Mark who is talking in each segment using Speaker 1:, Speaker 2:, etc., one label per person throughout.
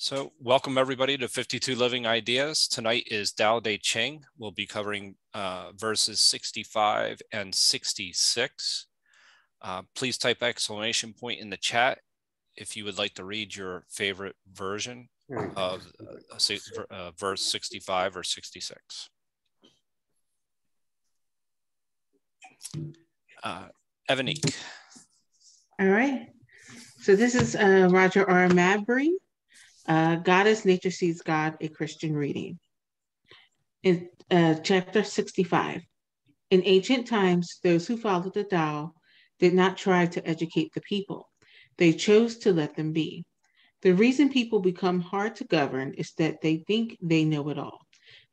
Speaker 1: So welcome everybody to 52 Living Ideas. Tonight is Dao De Jing. We'll be covering verses 65 and 66. Please type exclamation point in the chat if you would like to read your favorite version of verse 65 or 66. Evanique.
Speaker 2: All right. So this is Roger R. Mabry. God as Nature Sees God, a Christian reading. In chapter 65. In ancient times, those who followed the Tao did not try to educate the people. They chose to let them be. The reason people become hard to govern is that they think they know it all.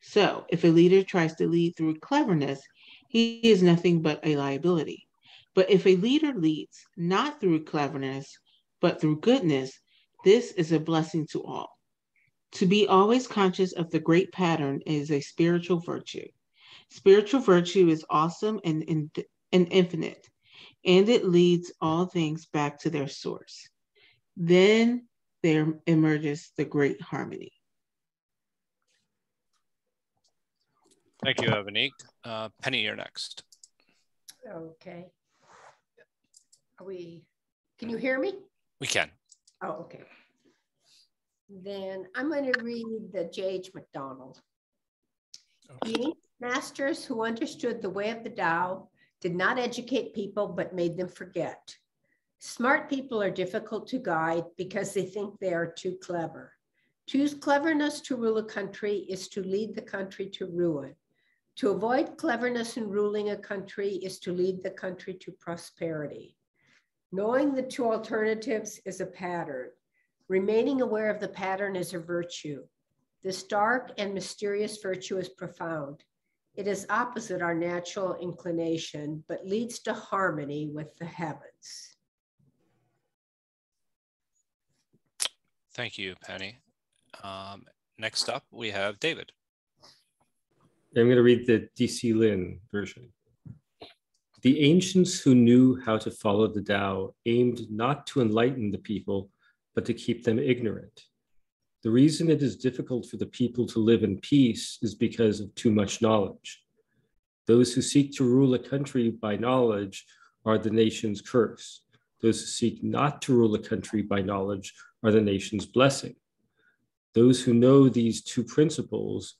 Speaker 2: So if a leader tries to lead through cleverness, he is nothing but a liability. But if a leader leads not through cleverness, but through goodness, this is a blessing to all. To be always conscious of the great pattern is a spiritual virtue. Spiritual virtue is awesome and infinite, and it leads all things back to their source. Then there emerges the great harmony.
Speaker 1: Thank you, Evanique. Penny, you're next.
Speaker 3: Okay. Can you hear me?
Speaker 1: We can.
Speaker 3: Oh, okay. Then I'm going to read the J.H. MacDonald. Okay. The ancient masters who understood the way of the Tao did not educate people, but made them forget. Smart people are difficult to guide because they think they are too clever. To use cleverness to rule a country is to lead the country to ruin. To avoid cleverness in ruling a country is to lead the country to prosperity. Knowing the two alternatives is a pattern. Remaining aware of the pattern is a virtue. This dark and mysterious virtue is profound. It is opposite our natural inclination, but leads to harmony with the heavens.
Speaker 1: Thank you, Penny. Next up, we have David.
Speaker 4: I'm going to read the DC Lin version. The ancients who knew how to follow the Tao aimed not to enlighten the people, but to keep them ignorant. The reason it is difficult for the people to live in peace is because of too much knowledge. Those who seek to rule a country by knowledge are the nation's curse. Those who seek not to rule a country by knowledge are the nation's blessing. Those who know these two principles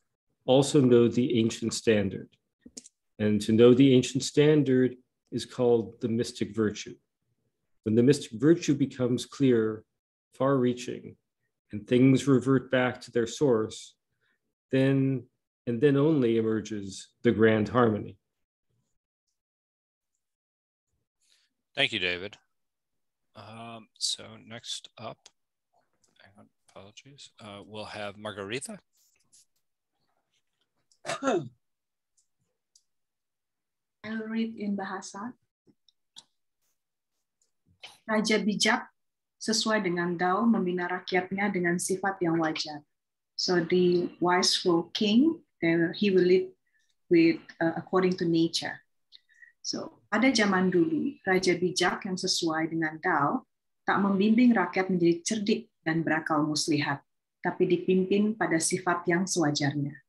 Speaker 4: also know the ancient standard. And to know the ancient standard is called the mystic virtue. When the mystic virtue becomes clear, far-reaching, and things revert back to their source, then and then only emerges the grand harmony.
Speaker 1: Thank you, David. So next up, hang on, apologies, we'll have Margarita.
Speaker 5: I'll read in Bahasa. Raja bijak sesuai dengan Dao membina rakyatnya dengan sifat yang wajar. So the wiseful king, he will live with according to nature. So pada zaman dulu, raja bijak yang sesuai dengan Dao tak membimbing rakyat menjadi cerdik dan berakal muslihat, tapi dipimpin pada sifat yang sewajarnya.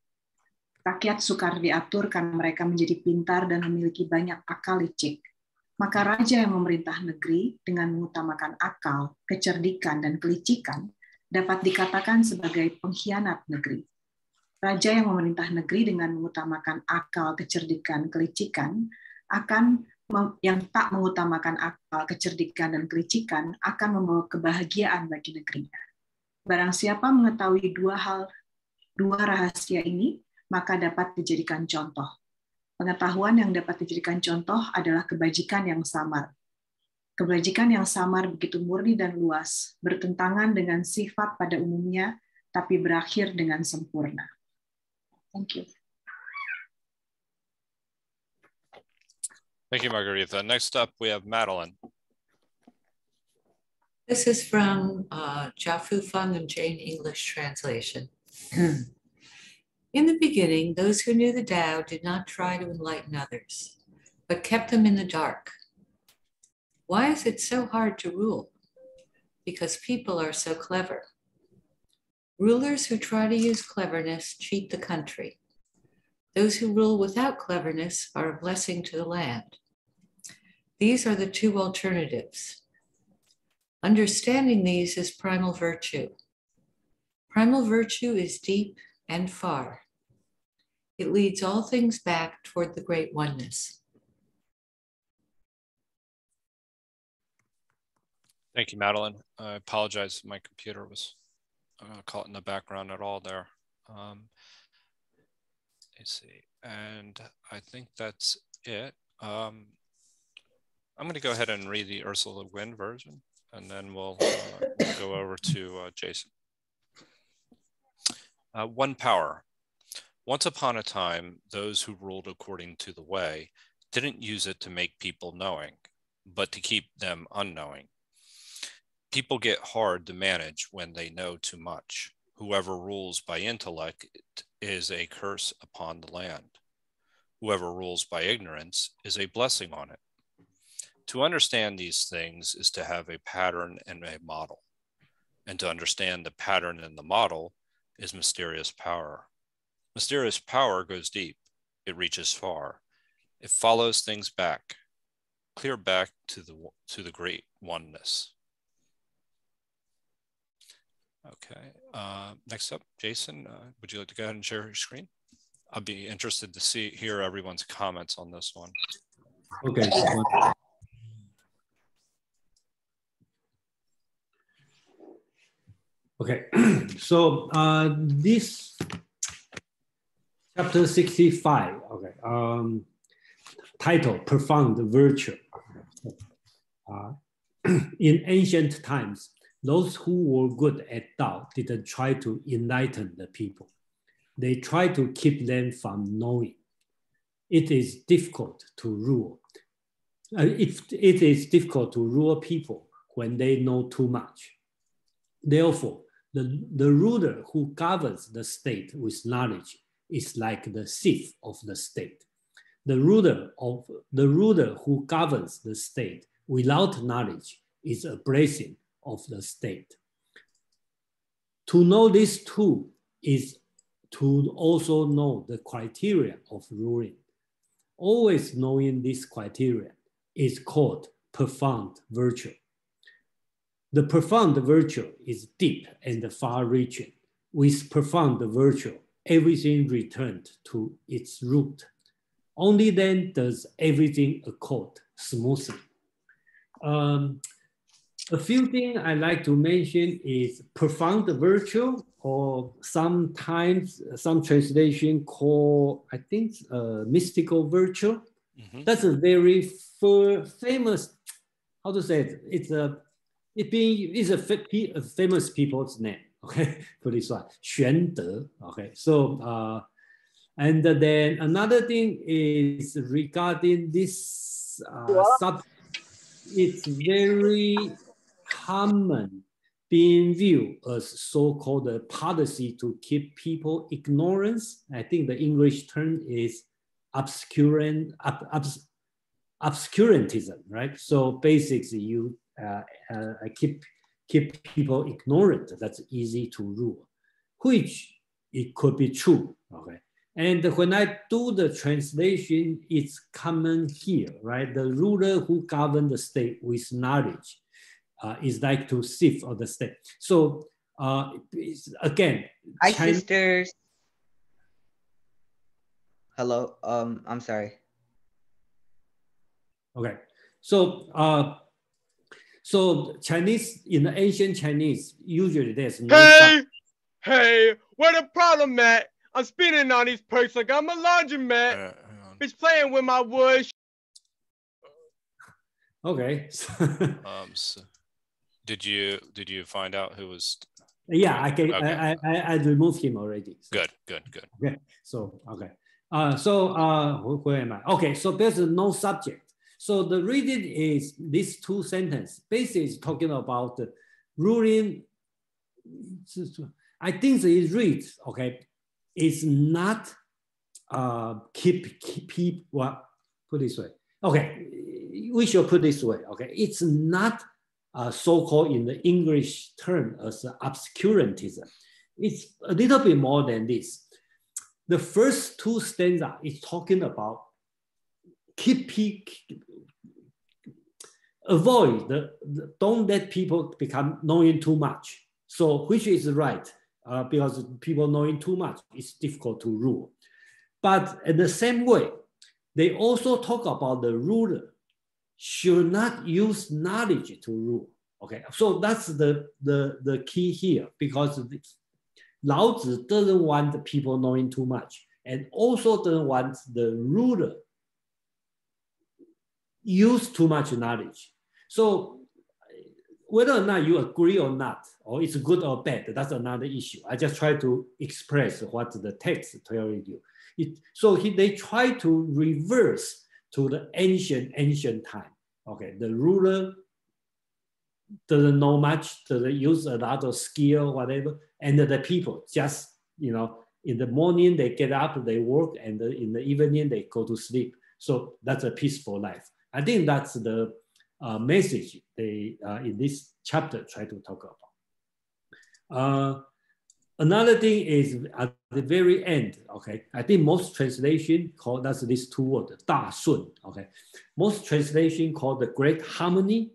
Speaker 5: Rakyat sukar diatur karena mereka menjadi pintar dan memiliki banyak akal licik. Maka raja yang memerintah negeri dengan mengutamakan akal, kecerdikan, dan kelicikan dapat dikatakan sebagai pengkhianat negeri. Raja yang memerintah negeri dengan mengutamakan akal, kecerdikan, kelicikan yang tak mengutamakan akal, kecerdikan, dan kelicikan akan membawa kebahagiaan bagi negerinya. Barang siapa mengetahui dua rahasia ini, maka dapat dijadikan contoh. Pengetahuan yang dapat dijadikan contoh adalah kebajikan yang samar. Kebajikan yang samar begitu murni dan luas, bertentangan dengan sifat pada umumnya, tapi berakhir dengan sempurna. Thank you.
Speaker 1: Thank you, Margarita. Next up, we have Madeline.
Speaker 6: This is from Jiafu Feng and Jane English translation. In the beginning, those who knew the Tao did not try to enlighten others, but kept them in the dark. Why is it so hard to rule? Because people are so clever. Rulers who try to use cleverness cheat the country. Those who rule without cleverness are a blessing to the land. These are the two alternatives. Understanding these is primal virtue. Primal virtue is deep and far. It leads all things back toward the great oneness.
Speaker 1: Thank you, Madeline. I apologize. My computer was caught in the background at all there. Let's see. And I think that's it. I'm going to go ahead and read the Ursula Le Guin version, and then we'll go over to Jason. One power. Once upon a time, those who ruled according to the way didn't use it to make people knowing, but to keep them unknowing. People get hard to manage when they know too much. Whoever rules by intellect is a curse upon the land. Whoever rules by ignorance is a blessing on it. To understand these things is to have a pattern and a model. And to understand the pattern and the model is mysterious power. Mysterious power goes deep. It reaches far. It follows things back, clear back to the great oneness. Okay, next up, Jason, would you like to go ahead and share your screen? I'd be interested to hear everyone's comments on this one.
Speaker 7: Okay. Okay, so this chapter 65, okay, title, Profound Virtue. In ancient times, those who were good at Dao didn't try to enlighten the people. They tried to keep them from knowing. It is difficult to rule. It is difficult to rule people when they know too much. Therefore, the ruler who governs the state with knowledge is like the thief of the state. The ruler who governs the state without knowledge is a blessing of the state. To know this too is to also know the criteria of ruling. Always knowing this criteria is called profound virtue. The profound virtue is deep and far-reaching. With profound virtue, everything returned to its root. Only then does everything accord smoothly. A few things I like to mention is profound virtue, or sometimes some translation call, I think, mystical virtue. Mm-hmm. That's a very famous, how to say it? It's a famous people's name. Okay, put this one, Xuan De. Okay, so and then another thing is regarding this subject. It's very common being viewed as so-called policy to keep people ignorance. I think the English term is obscurantism, right? So basically you keep people ignorant. That's easy to rule, which it could be true, okay? And when I do the translation, it's common here, right? The ruler who governs the state with knowledge is like to thief of the state. So again,
Speaker 8: hi sisters. Hello. I'm sorry.
Speaker 7: Okay. So so Chinese, in the ancient Chinese, usually there's no.
Speaker 9: Hey, where the problem at? I'm spinning on these perks like I'm a laundromat. Bitch playing with my wood.
Speaker 7: Okay.
Speaker 1: So did you find out who was?
Speaker 7: Yeah, I can. Okay. I removed him already. So.
Speaker 1: Good.
Speaker 7: Okay. So okay. Where am I? Okay. So there's no subject. So the reading is these two sentences. Basically, it's talking about the ruling. I think it reads, okay, it's not keep well, put this way. Okay, we should put this way. Okay, it's not so-called in the English term as obscurantism. it's a little bit more than this. The first two stanzas is talking about avoid don't let people become knowing too much. So which is right, because people knowing too much is difficult to rule. But in the same way, they also talk about the ruler should not use knowledge to rule. Okay, so that's the key here, because Lao Tzu doesn't want the people knowing too much, and also doesn't want the ruler use too much knowledge. So whether or not you agree or not, or it's good or bad, that's another issue. I just try to express what the text telling you. They try to reverse to the ancient time. Okay, the ruler doesn't know much, doesn't use a lot of skill, whatever, and the people just, in the morning they get up, they work, and in the evening they go to sleep. So that's a peaceful life. I think that's the message they in this chapter try to talk about. Another thing is at the very end, okay, I think most translation call that's these two words, 大顺, okay. Most translation call the great harmony,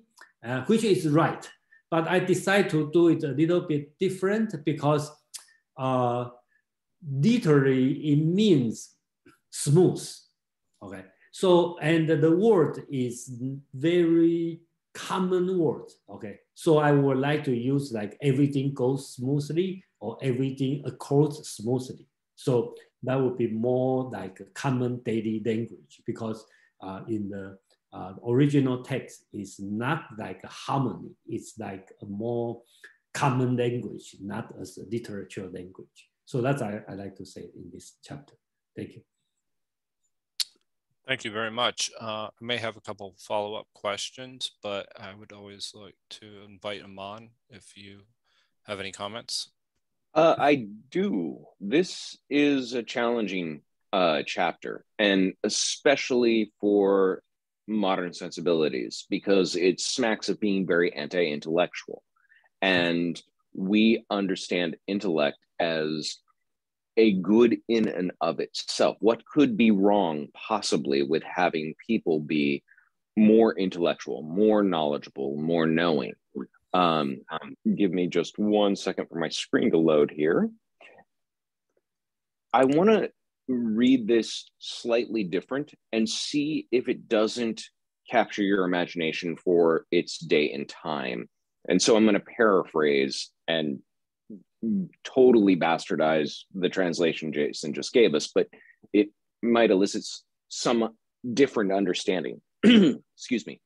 Speaker 7: which is right. But I decided to do it a little bit different because literally it means smooth, okay. So, and the word is very common word, okay. So I would like to use like everything goes smoothly or everything accords smoothly. So that would be more like a common daily language, because in the original text is not like a harmony. It's like a more common language, not as a literature language. So that's I like to say in this chapter. Thank you.
Speaker 1: Thank you very much. I may have a couple follow-up questions, but I would always like to invite them on if you have any comments.
Speaker 10: I do. This is a challenging chapter, and especially for modern sensibilities, because it smacks of being very anti-intellectual. And we understand intellect as a good in and of itself. What could be wrong possibly with having people be more intellectual, more knowledgeable, more knowing? Give me just 1 second for my screen to load here. I want to read this slightly different and see if it doesn't capture your imagination for its day and time. And so I'm going to paraphrase and totally bastardize the translation Jason just gave us, but it might elicit some different understanding. Excuse me.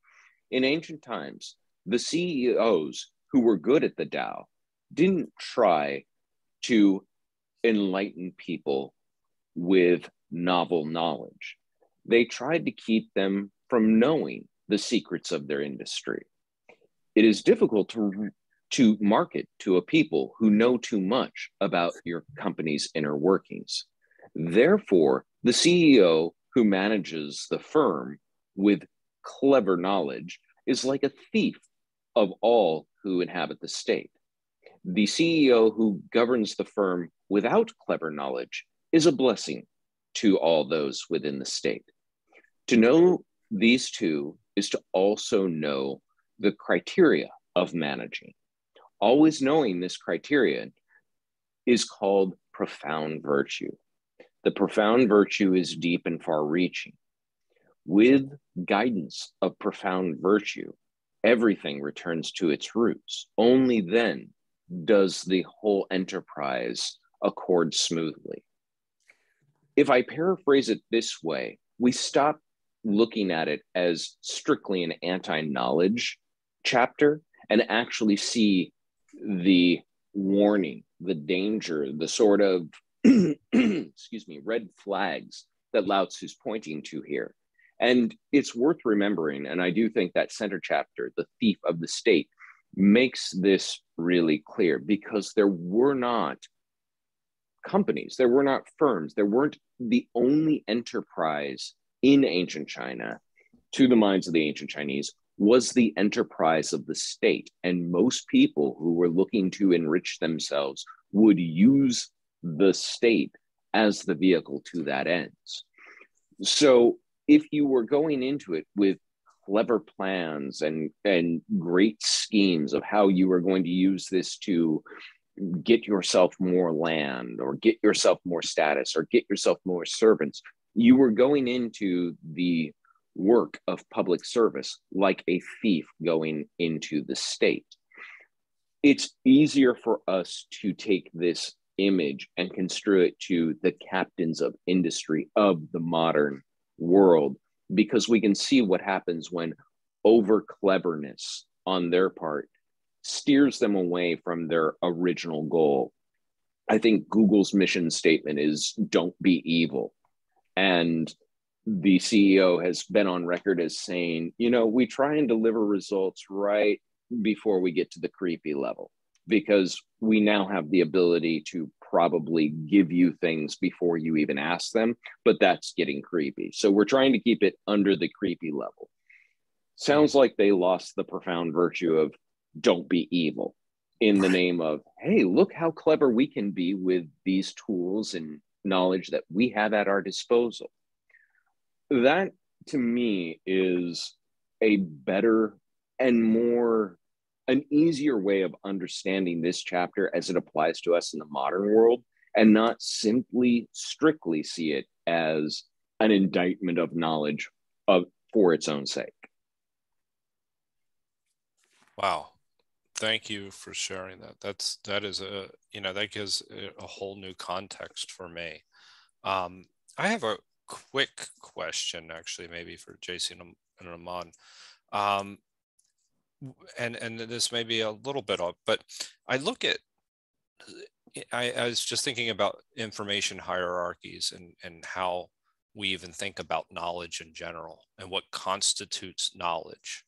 Speaker 10: In ancient times, the CEOs who were good at the Tao didn't try to enlighten people with novel knowledge. They tried to keep them from knowing the secrets of their industry. It is difficult to market to a people who know too much about your company's inner workings. Therefore, the CEO who manages the firm with clever knowledge is like a thief of all who inhabit the state. The CEO who governs the firm without clever knowledge is a blessing to all those within the state. To know these two is to also know the criteria of managing. Always knowing this criterion is called profound virtue. The profound virtue is deep and far-reaching. With guidance of profound virtue, everything returns to its roots. Only then does the whole enterprise accord smoothly. If I paraphrase it this way, we stop looking at it as strictly an anti-knowledge chapter and actually see the warning, the danger, the sort of, excuse me, red flags that Lao Tzu's pointing to here. And it's worth remembering, and I do think that center chapter, The Thief of the State, makes this really clear, because there were not companies, there were not firms, there weren't the only enterprise in ancient China, to the minds of the ancient Chinese, was the enterprise of the state. And most people who were looking to enrich themselves would use the state as the vehicle to that end. So if you were going into it with clever plans and great schemes of how you were going to use this to get yourself more land or get yourself more status or get yourself more servants, you were going into the work of public service like a thief going into the state. It's easier for us to take this image and construe it to the captains of industry of the modern world, because we can see what happens when over cleverness on their part steers them away from their original goal. I think Google's mission statement is don't be evil. And the CEO has been on record as saying, you know, we try and deliver results right before we get to the creepy level, because we now have the ability to probably give you things before you even ask them, but that's getting creepy. So we're trying to keep it under the creepy level. Sounds like they lost the profound virtue of don't be evil in the name of, hey, look how clever we can be with these tools and knowledge that we have at our disposal. That to me is a better and more an easier way of understanding this chapter as it applies to us in the modern world, and not simply strictly see it as an indictment of knowledge for its own sake.
Speaker 1: Wow. Thank you for sharing that. That is that gives a whole new context for me. I have a quick question, actually, maybe for Jason and Aman. And this may be a little bit off, but I look at, I was just thinking about information hierarchies and how we even think about knowledge in general and what constitutes knowledge.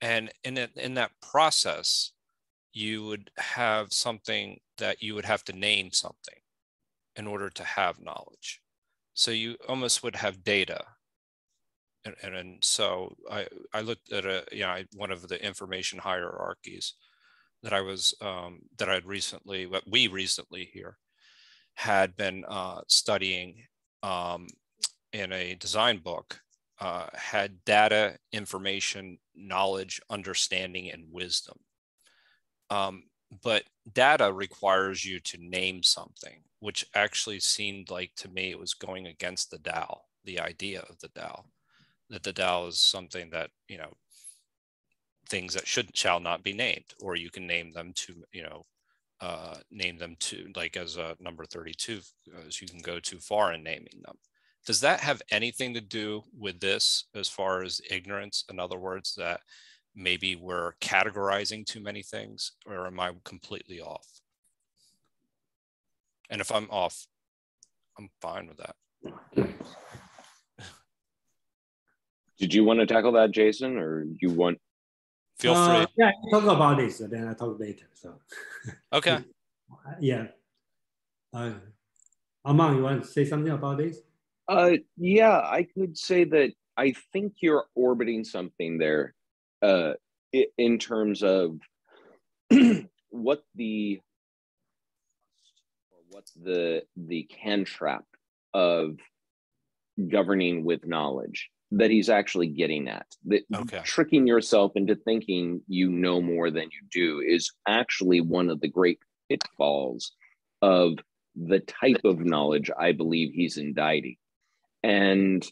Speaker 1: And in that process, you would have something that you would have to name something in order to have knowledge. So you almost would have data. And so I looked at one of the information hierarchies that I was that I'd recently, what we recently here had been studying in a design book, had data, information, knowledge, understanding, and wisdom. But data requires you to name something, which actually seemed like to me it was going against the Tao, the idea of the Tao. That the Tao is something that, things that shall not be named, or you can name them to, name them to, like as a number 32, as you can go too far in naming them. Does that have anything to do with this as far as ignorance? In other words, that maybe we're categorizing too many things, or am I completely off? And if I'm off, I'm fine with that.
Speaker 10: Did you want to tackle that, Jason, or you want?
Speaker 1: Feel free.
Speaker 7: Yeah, I talk about this, then I talk later. So.
Speaker 1: Okay.
Speaker 7: Yeah. Aman, you want to say something about this?
Speaker 10: Yeah, I could say that I think you're orbiting something there, in terms of what the cantrap of governing with knowledge that he's actually getting at. That tricking yourself into thinking you know more than you do is actually one of the great pitfalls of the type of knowledge I believe he's indicting. And,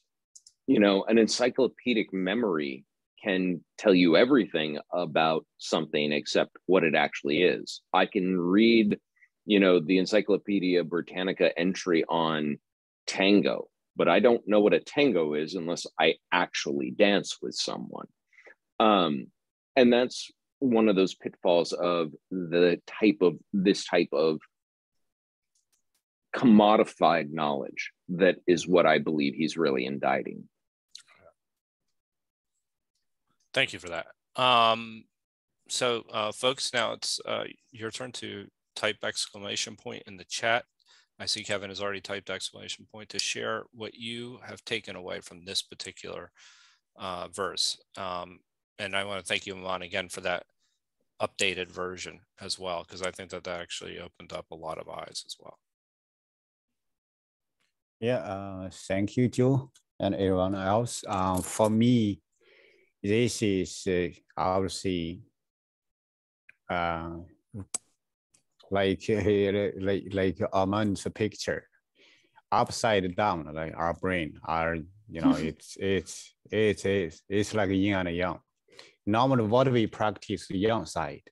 Speaker 10: an encyclopedic memory can tell you everything about something except what it actually is. I can read, the Encyclopedia Britannica entry on tango, but I don't know what a tango is unless I actually dance with someone. And that's one of those pitfalls of this type of commodified knowledge that is what I believe he's really indicting.
Speaker 1: Thank you for that. So folks, now it's your turn to type exclamation point in the chat. I see Kevin has already typed exclamation point to share what you have taken away from this particular verse. And I want to thank you, Aman, again for that updated version as well, because I think that actually opened up a lot of eyes as well.
Speaker 11: Yeah, thank you, Joe, and everyone else. For me, this is obviously like Armand's picture, upside down, like our brain, our it's like yin and yang. Normally, what we practice the yang side,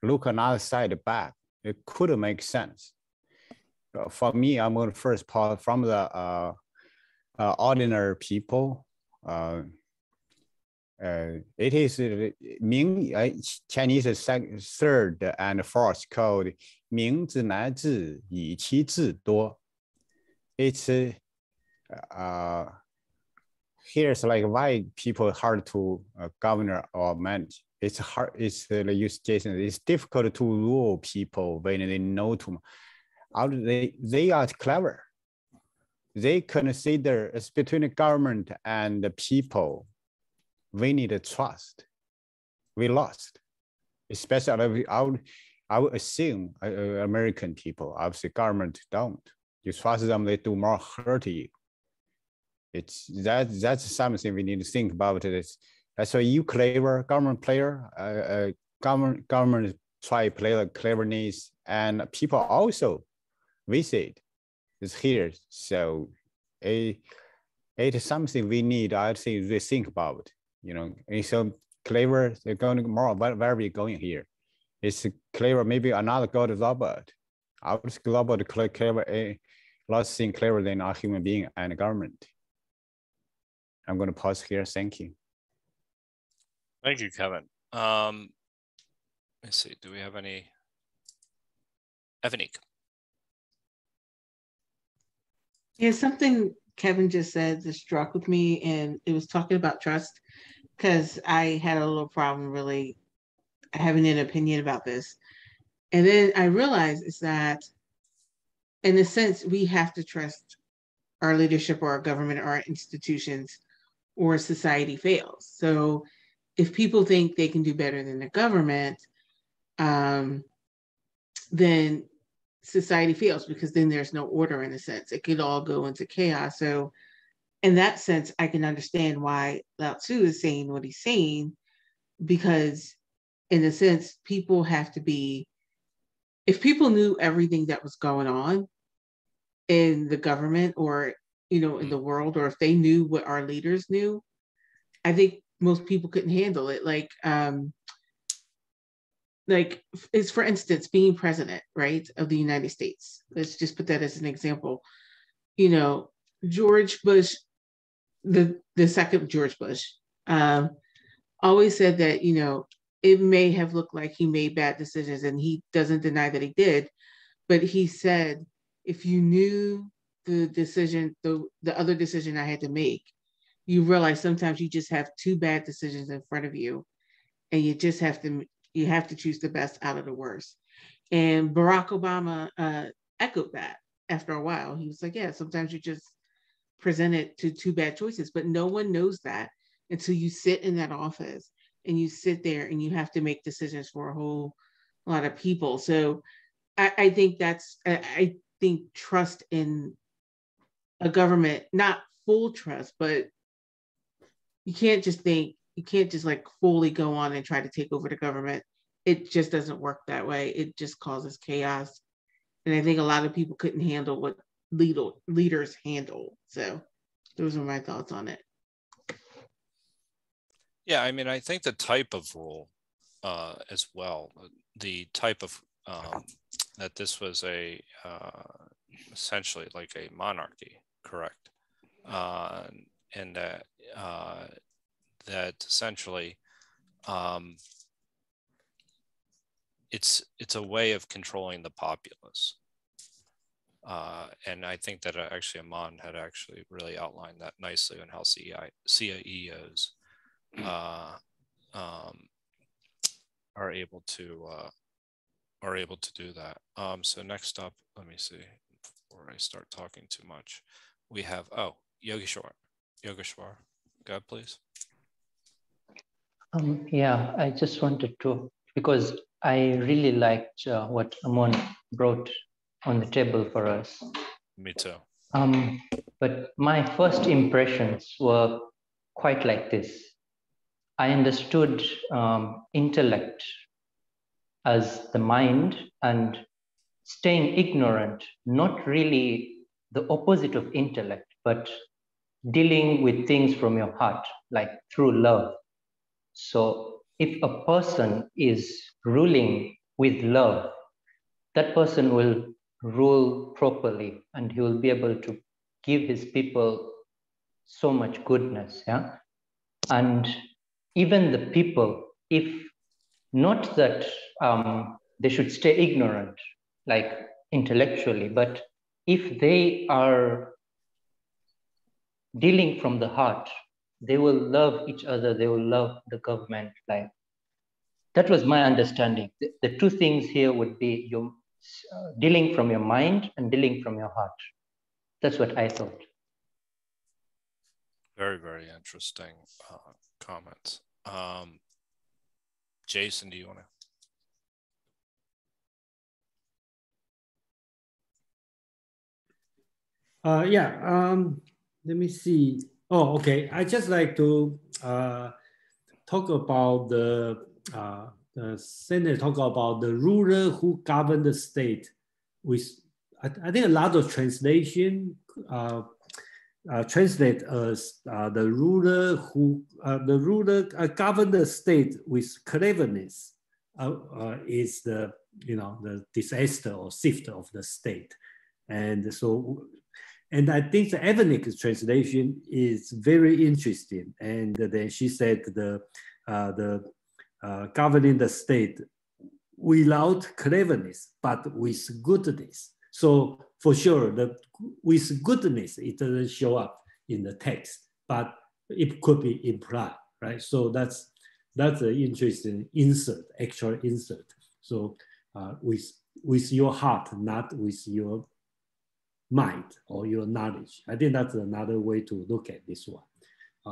Speaker 11: look another side back. It could make sense. For me, I'm going to first part from the ordinary people. It is Ming Chinese third and fourth code 明字难字以其字多. It's here's like why people hard to govern or manage. It's hard. It's use Jason. It's difficult to rule people when they know too much. They are clever. They consider it's between the government and the people. We need trust. We lost, especially I would assume American people, obviously government don't. You trust them, they do more hurt to you. That's something we need to think about. That's why you clever government player, government try play the cleverness, and people also visit is here. So it is something we need. I think we think about. And so clever, they're going more where we going here. It's clever, maybe another god robot. Our robot clever, a lot of things clever than our human being and government. I'm going to pause here. Thank you.
Speaker 1: Thank you, Kevin. Let's see, do we have any? Evanique.
Speaker 2: Yeah, something Kevin just said that struck with me, and it was talking about trust, because I had a little problem really having an opinion about this. And then I realized is that, in a sense, we have to trust our leadership or our government or our institutions, or society fails. So if people think they can do better than the government, then society fails, because then there's no order in a sense. It could all go into chaos. So in that sense, I can understand why Lao Tzu is saying what he's saying, because in a sense, people have to be, if people knew everything that was going on in the government or, in the world, or if they knew what our leaders knew, I think most people couldn't handle it. Like is, for instance, being president, right, of the United States. Let's just put that as an example. George Bush, the second George Bush, always said that, it may have looked like he made bad decisions, and he doesn't deny that he did, but he said, if you knew the decision, the other decision I had to make, you realize sometimes you just have two bad decisions in front of you, and you just have to choose the best out of the worst. And Barack Obama echoed that after a while. He was like, yeah, sometimes you just presented to two bad choices, but no one knows that until you sit in that office and you sit there and you have to make decisions for a whole lot of people. So I think I think trust in a government, not full trust, but you can't just like fully go on and try to take over the government. It just doesn't work that way. It just causes chaos. And I think a lot of people couldn't handle what leaders handle. So those are my thoughts on it.
Speaker 1: Yeah, I mean, I think the type of rule as well, the type of that this was essentially like a monarchy, correct? And that essentially it's a way of controlling the populace. And I think that actually Amon had actually really outlined that nicely on how CIEOs are able to do that. So next up, let me see, before I start talking too much, we have, Yogeshwar, go ahead, please.
Speaker 12: Yeah, I just wanted to because I really liked what Amon brought on the table for us.
Speaker 1: Me too.
Speaker 12: But my first impressions were quite like this. I understood intellect as the mind, and staying ignorant, not really the opposite of intellect, but dealing with things from your heart, like through love. So if a person is ruling with love, that person will rule properly, and he will be able to give his people so much goodness. Yeah. And even the people, if not that they should stay ignorant, like intellectually, but if they are dealing from the heart, they will love each other, they will love the government. Like, that was my understanding. The two things here would be your dealing from your mind and dealing from your heart. That's what I thought.
Speaker 1: Very, very interesting comments. Jason, do you want to?
Speaker 7: Let me see. Oh, okay. I just like to talk about the Senate talk about the ruler who governed the state. With I think a lot of translation translate as the ruler who governed the state with cleverness is the the disaster or sift of the state, and so. And I think the ethnic translation is very interesting. And then she said the governing the state without cleverness, but with goodness. So for sure, with goodness, it doesn't show up in the text, but it could be implied, right? So that's an interesting insert, actual insert. So with your heart, not with your mind or your knowledge. I think that's another way to look at this one.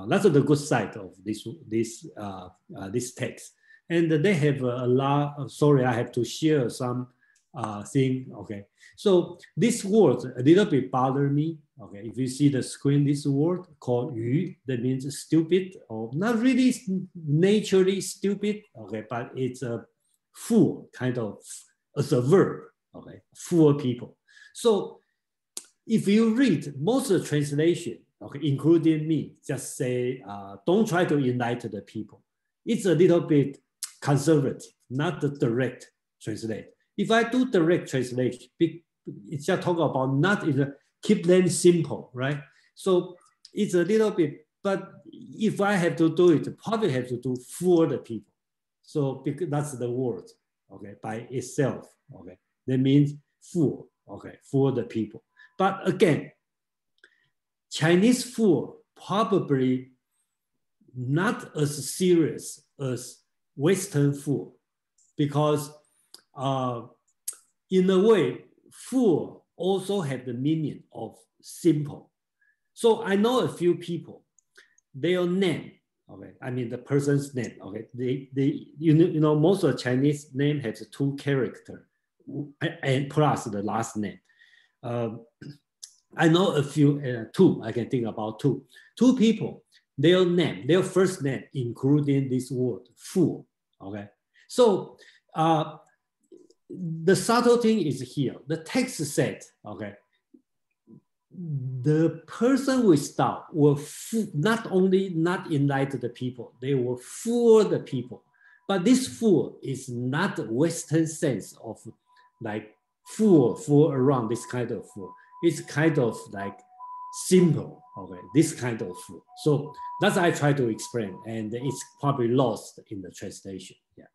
Speaker 7: That's the good side of this text. And they have a lot. Sorry, I have to share some thing. Okay, so this word a little bit bother me. Okay, if you see the screen, this word called yu, that means stupid or not really naturally stupid. Okay, but it's a fool kind of as a verb. Okay, fool people. So if you read most of the translation, okay, including me, just say, don't try to enlighten the people. It's a little bit conservative, not the direct translate. If I do direct translation, it's just talk about not keep them simple, right? So it's a little bit, but if I have to do it, probably have to do for the people. So because that's the word, okay, by itself, okay. That means for, okay, for the people. But again, Chinese fool probably not as serious as Western fool, because in a way, fool also have the meaning of simple. So I know a few people, their name, okay, I mean the person's name, okay, you know most of the Chinese name has 2 characters and plus the last name. I know a few, 2, I can think about 2 people, their name, their first name, including this word, fool, okay? So the subtle thing is here. The text said, okay, the person with Dao will not only not enlighten the people, they will fool the people. But this fool is not Western sense of like fool around, this kind of fool. It's kind of like simple, okay, this kind of fool. So that's I try to explain, and it's probably lost in the translation. Yeah.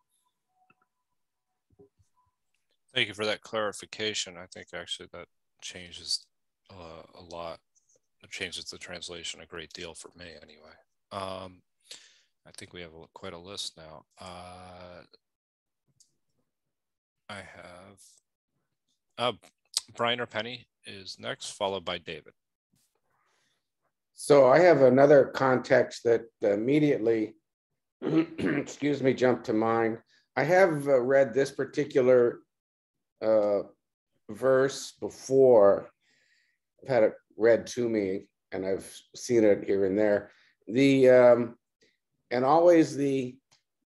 Speaker 1: Thank you for that clarification. I think actually that changes a lot. It changes the translation a great deal for me anyway. I think we have quite a list now. I have Brian or Penny is next, followed by David.
Speaker 13: So I have another context that immediately, excuse me, jumped to mind. I have read this particular verse before. I've had it read to me, and I've seen it here and there. And always the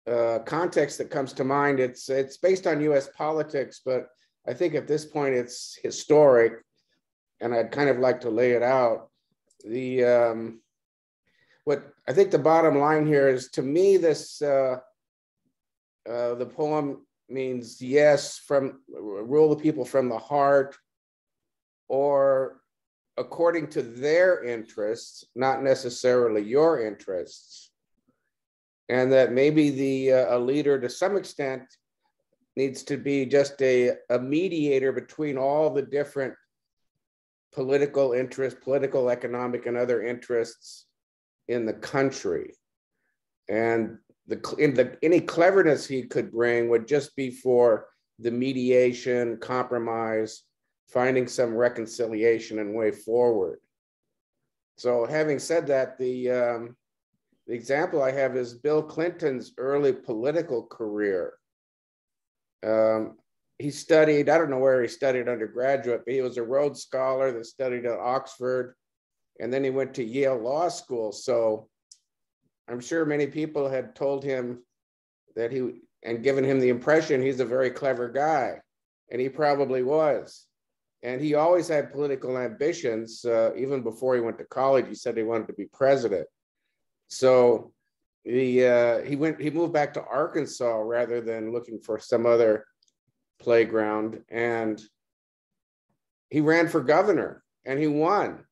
Speaker 13: context that comes to mind, it's based on U.S. politics, but I think at this point it's historic, and I'd kind of like to lay it out. What I think the bottom line here is, to me, this the poem means yes, rule the people from the heart, or according to their interests, not necessarily your interests. And that maybe a leader to some extent needs to be just a mediator between all the different political interests, political, economic, and other interests in the country. And any cleverness he could bring would just be for the mediation, compromise, finding some reconciliation and way forward. So having said that, the example I have is Bill Clinton's early political career. He studied, I don't know where he studied undergraduate, but he was a Rhodes Scholar that studied at Oxford, and then he went to Yale Law School. So I'm sure many people had told him that and given him the impression he's a very clever guy, and he probably was. And he always had political ambitions. Even before he went to college, he said he wanted to be president. So he moved back to Arkansas rather than looking for some other playground. And he ran for governor, and he won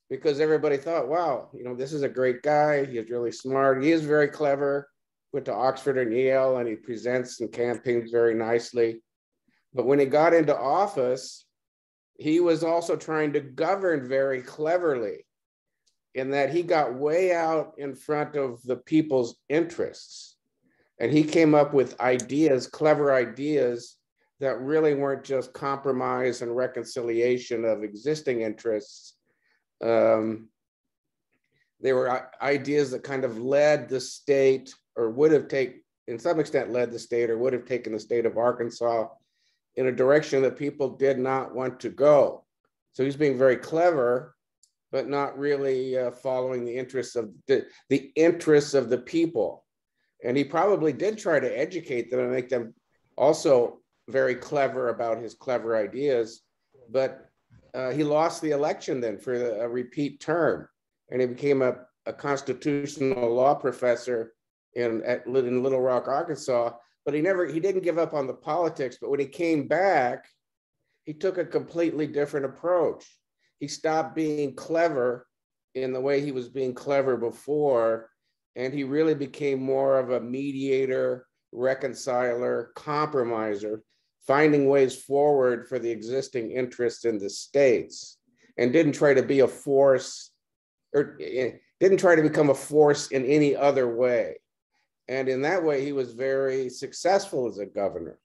Speaker 13: because everybody thought, wow, this is a great guy. He's really smart. He is very clever. Went to Oxford and Yale, and he presents and campaigns very nicely. But when he got into office, he was also trying to govern very cleverly, in that he got way out in front of the people's interests. And he came up with ideas, clever ideas, that really weren't just compromise and reconciliation of existing interests. They were ideas that kind of led the state, or would have taken, in some extent led the state, or would have taken the state of Arkansas in a direction that people did not want to go. So he's being very clever, but not really following the interests of the interests of the people. And he probably did try to educate them and make them also very clever about his clever ideas, but he lost the election then for a repeat term, and he became a constitutional law professor in Little Rock, Arkansas. But he didn't give up on the politics. But when he came back, he took a completely different approach. He stopped being clever in the way he was being clever before, and he really became more of a mediator, reconciler, compromiser, finding ways forward for the existing interests in the states, and didn't try to be a force, or didn't try to become a force in any other way. And in that way, he was very successful as a governor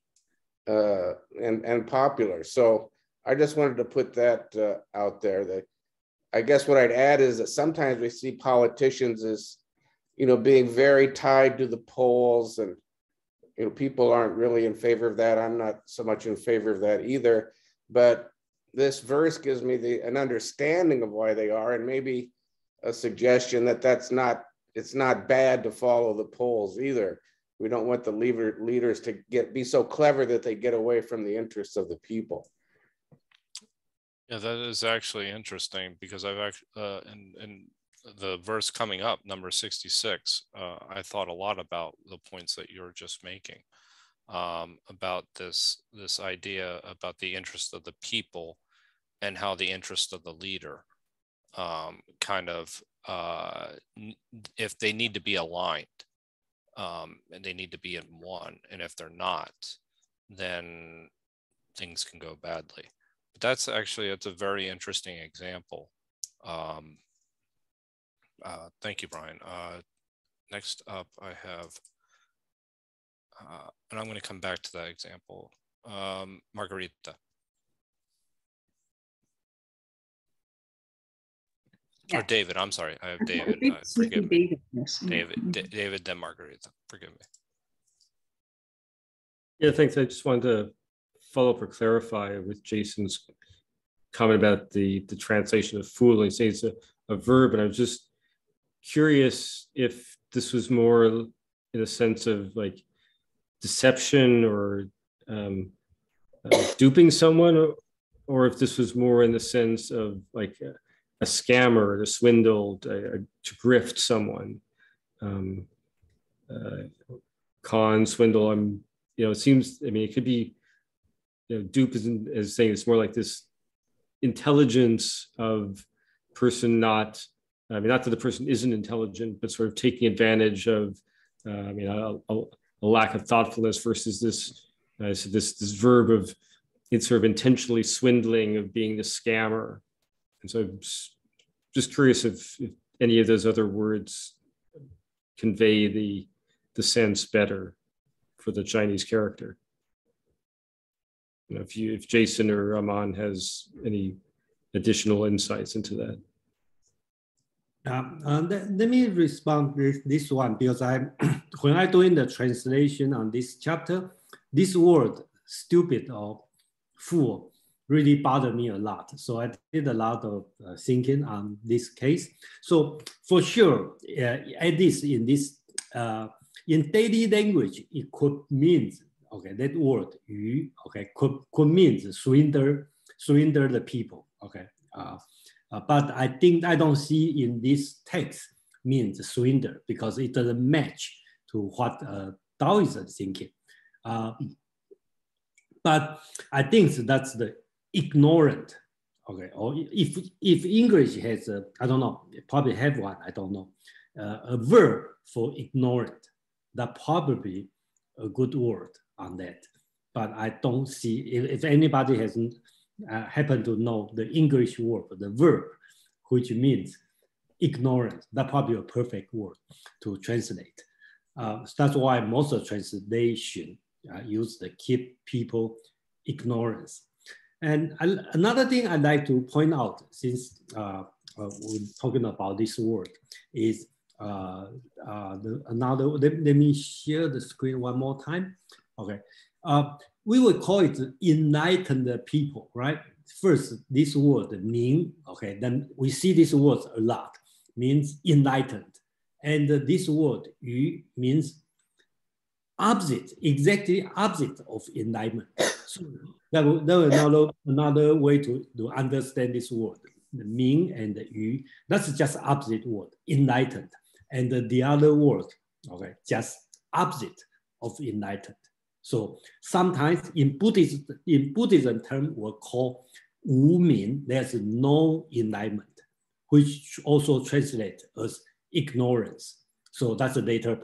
Speaker 13: and popular. So I just wanted to put that out there. That I guess what I'd add is that sometimes we see politicians as, being very tied to the polls, and people aren't really in favor of that. I'm not so much in favor of that either. But this verse gives me an understanding of why they are, and maybe a suggestion that it's not bad to follow the polls either. We don't want the leaders to be so clever that they get away from the interests of the people.
Speaker 1: Yeah, that is actually interesting, because I've actually, in the verse coming up, number 66, I thought a lot about the points that you're just making, about this idea about the interest of the people and how the interest of the leader if they need to be aligned, and they need to be in one, and if they're not, then things can go badly. But that's a very interesting example. Thank you, Brian. Next up, I have, and I'm going to come back to that example, Margarita. Or David, I'm sorry. I have David. Forgive me.
Speaker 5: David, yes.
Speaker 1: David, then Margarita. Forgive me.
Speaker 4: Yeah, thanks. I just wanted to follow up or clarify with Jason's comment about the translation of fool, and say it's a verb, and I was just curious if this was more in a sense of like deception or duping someone, or if this was more in the sense of like a scammer, to swindle, to grift someone, con, swindle. It seems, it could be, dupe as saying it's more like this intelligence of person not, not that the person isn't intelligent, but sort of taking advantage of, a lack of thoughtfulness versus this verb of it's sort of intentionally swindling, of being the scammer. And so I'm just curious if any of those other words convey the sense better for the Chinese character. If Jason or Aman has any additional insights into that.
Speaker 7: Let me respond this one, because when I doing the translation on this chapter, this word stupid or fool really bothered me a lot. So I did a lot of thinking on this case. So for sure, at least in this, in daily language, it could mean, okay, that word, 鱼, okay, could mean swindle the people, okay. But I don't see in this text means swindle, because it doesn't match to what Taoism is thinking. But I think that's the ignorant, okay. Or if English has I don't know, probably have one, I don't know, a verb for ignorant, that probably a good word on that. But I don't see, if anybody hasn't happen to know the English word, the verb, which means ignorant, that's probably a perfect word to translate. So that's why most of translation use the keep people ignorance. And another thing I'd like to point out, since we're talking about this word, is let me share the screen one more time. Okay. We would call it enlightened people, right? First, this word, 明, okay, then we see this word a lot, means enlightened. And this word, 愚, means opposite, exactly opposite of enlightenment. So that was another way to understand this word, the 明 and the 愚. That's just opposite word, enlightened. And the other word, okay, just opposite of enlightened. So sometimes in Buddhism term, we'll call 无明, there's no enlightenment, which also translates as ignorance. So that's later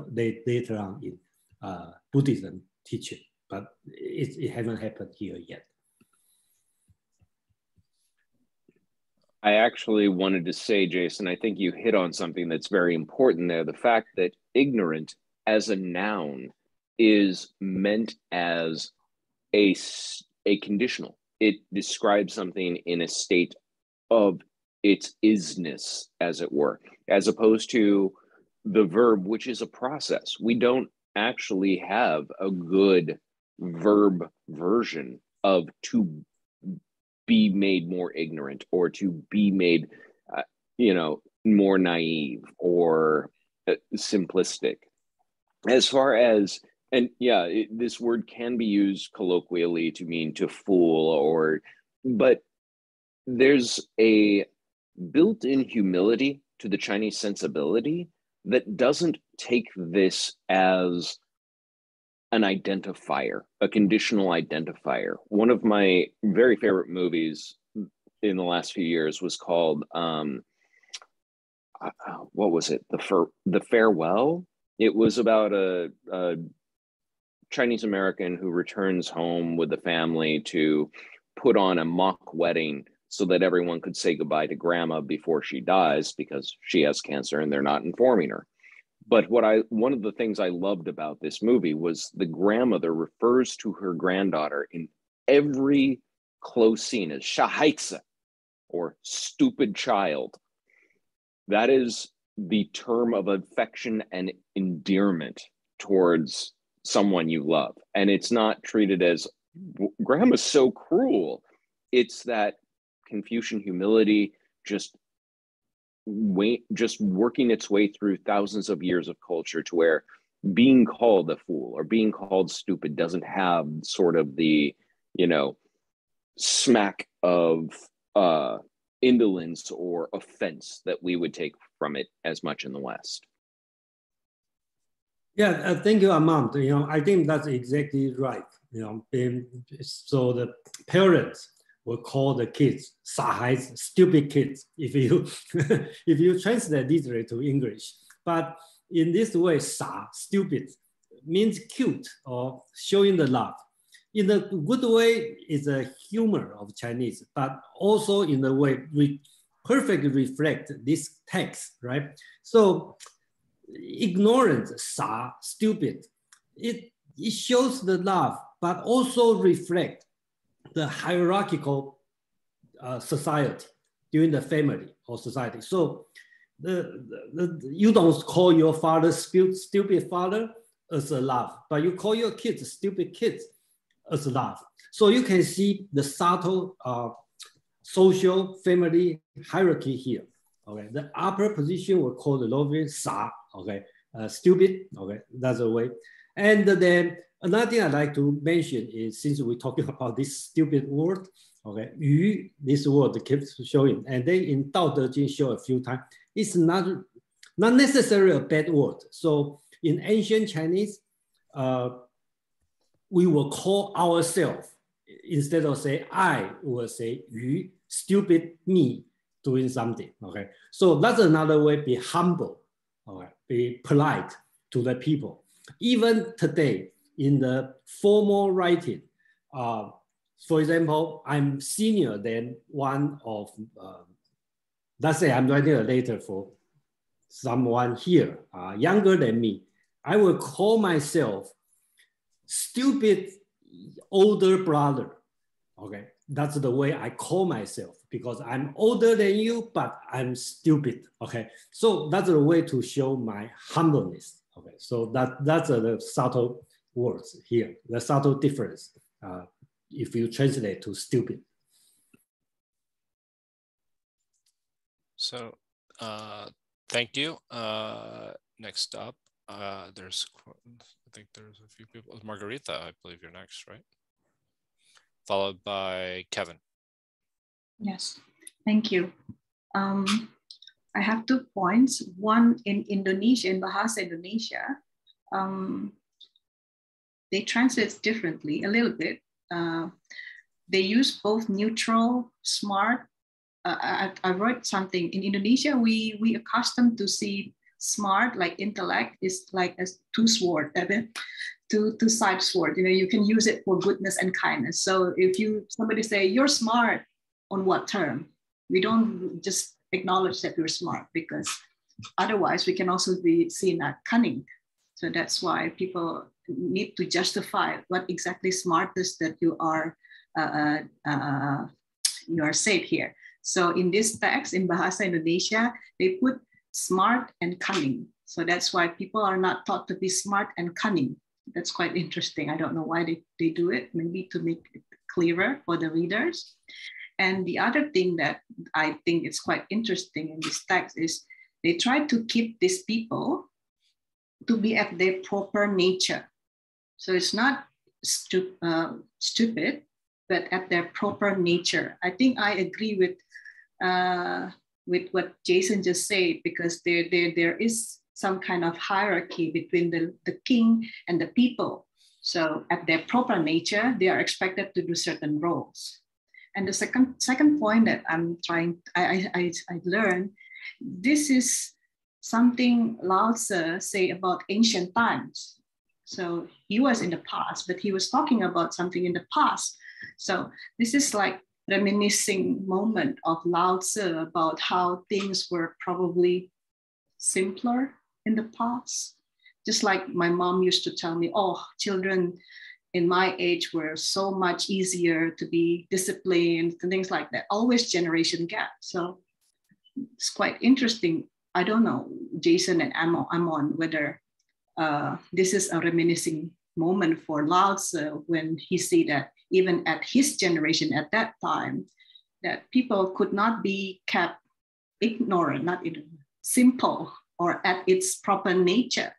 Speaker 7: on in Buddhism teaching, but it hasn't happened here yet.
Speaker 10: I actually wanted to say, Jason, I think you hit on something that's very important there. The fact that ignorant as a noun is meant as a conditional. It describes something in a state of its isness, as it were, as opposed to the verb, which is a process. We don't actually have a good verb version of to be made more ignorant, or to be made, more naive or simplistic. As far as, and yeah, this word can be used colloquially to mean to fool, but there's a built-in humility to the Chinese sensibility that doesn't take this as an identifier, a conditional identifier. One of my very favorite movies in the last few years was called, what was it? The Farewell? It was about a Chinese American who returns home with the family to put on a mock wedding so that everyone could say goodbye to grandma before she dies, because she has cancer and they're not informing her. But one of the things I loved about this movie was the grandmother refers to her granddaughter in every close scene as Shahaize, or stupid child. That is the term of affection and endearment towards someone you love. And it's not treated as grandma's so cruel. It's that Confucian humility just working its way through thousands of years of culture to where being called a fool or being called stupid doesn't have sort of the, you know, smack of indolence or offense that we would take from it as much in the West.
Speaker 7: Yeah, thank you, Amand. You know, I think that's exactly right. You know, so the parents will call the kids 傻孩子, stupid kids, if you if you translate literally to English. But in this way, 傻, stupid, means cute or showing the love. In a good way, it's a humor of Chinese, but also in a way we perfectly reflect this text, right? So ignorance, 傻, stupid, it shows the love, but also reflect the hierarchical society during the family or society. So you don't call your father stupid father as a love, but you call your kids stupid kids as a love. So you can see the subtle social family hierarchy here. Okay, the upper position will call the Ravines 傻, okay, stupid, okay, that's a way. And then another thing I'd like to mention is, since we're talking about this stupid word, okay, 鱼, this word keeps showing, and then in Dao De Jing show a few times. It's not necessarily a bad word. So in ancient Chinese, we will call ourselves, instead of say I, we will say 鱼, stupid me doing something. Okay, so that's another way. Be humble, okay, be polite to the people. Even today, in the formal writing, for example, I'm senior than one of, let's say I'm writing a letter for someone here, younger than me. I will call myself stupid older brother. Okay, that's the way I call myself, because I'm older than you, but I'm stupid. Okay, so that's a way to show my humbleness. Okay, so that's the subtle words here, the subtle difference if you translate to stupid.
Speaker 1: So thank you. Next up, I think there's a few people. Margarita, I believe you're next, right? Followed by Kevin.
Speaker 5: Yes, thank you. I have 2 points. One, in Indonesia, in Bahasa Indonesia, they translate differently a little bit. They use both neutral, smart. I wrote something. In Indonesia, we accustomed to see smart, like intellect, is like a two-sided sword. You know, you can use it for goodness and kindness. So if somebody say you're smart, on what term? We don't just acknowledge that we're smart, because otherwise we can also be seen as cunning. So that's why people need to justify what exactly smartest that you are said here. So in this text, in Bahasa Indonesia, they put smart and cunning. So that's why people are not taught to be smart and cunning. That's quite interesting. I don't know why they do it, maybe to make it clearer for the readers. And the other thing that I think is quite interesting in this text is they try to keep these people to be at their proper nature. So it's not stupid, but at their proper nature. I think I agree with what Jason just said, because there is some kind of hierarchy between the king and the people. So at their proper nature, they are expected to do certain roles. And the second point that I learned, this is something Lao Tzu say about ancient times. So he was in the past, but he was talking about something in the past. So this is like reminiscing moment of Lao Tzu about how things were probably simpler in the past. Just like my mom used to tell me, oh, children in my age were so much easier to be disciplined and things like that. Always generation gap. So it's quite interesting. I don't know, Jason and Amon, whether this is a reminiscing moment for Lao Tzu when he see that even at his generation at that time, that people could not be kept ignorant, not simple or at its proper nature.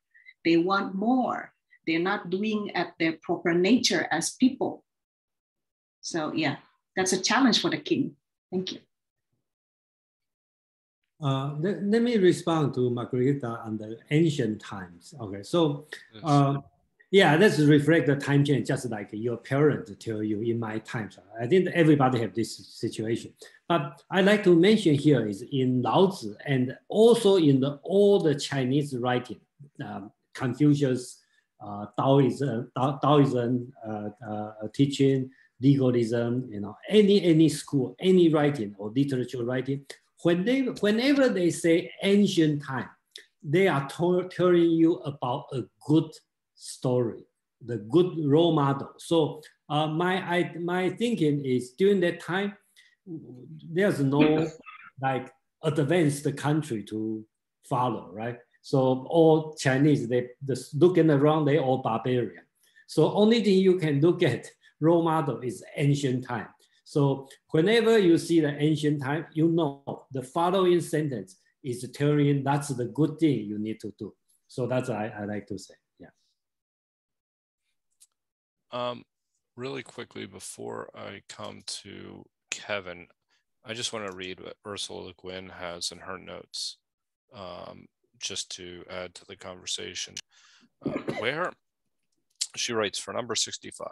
Speaker 5: They want more. They're not doing at their proper nature as people. So yeah, that's a challenge for the king. Thank you.
Speaker 7: Let me respond to Margarita on the ancient times. Okay, so yeah, let's reflect the time change, just like your parents tell you in my times. I think everybody have this situation. But I like to mention here is in Lao Tzu and also in all the Chinese writing, Confucius, Taoism, teaching, legalism, any school, any writing or literature writing, whenever they say ancient time, they are telling you about a good story, the good role model. So my thinking is during that time, there's no like advanced country to follow, right? So all Chinese, they just looking around, they all barbarian. So only thing you can look at role model is ancient time. So whenever you see the ancient time, you know the following sentence is telling that's the good thing you need to do. So that's what I like to say. Yeah.
Speaker 1: Really quickly before I come to Kevin, I just want to read what Ursula Le Guin has in her notes, just to add to the conversation. Where she writes for number 65.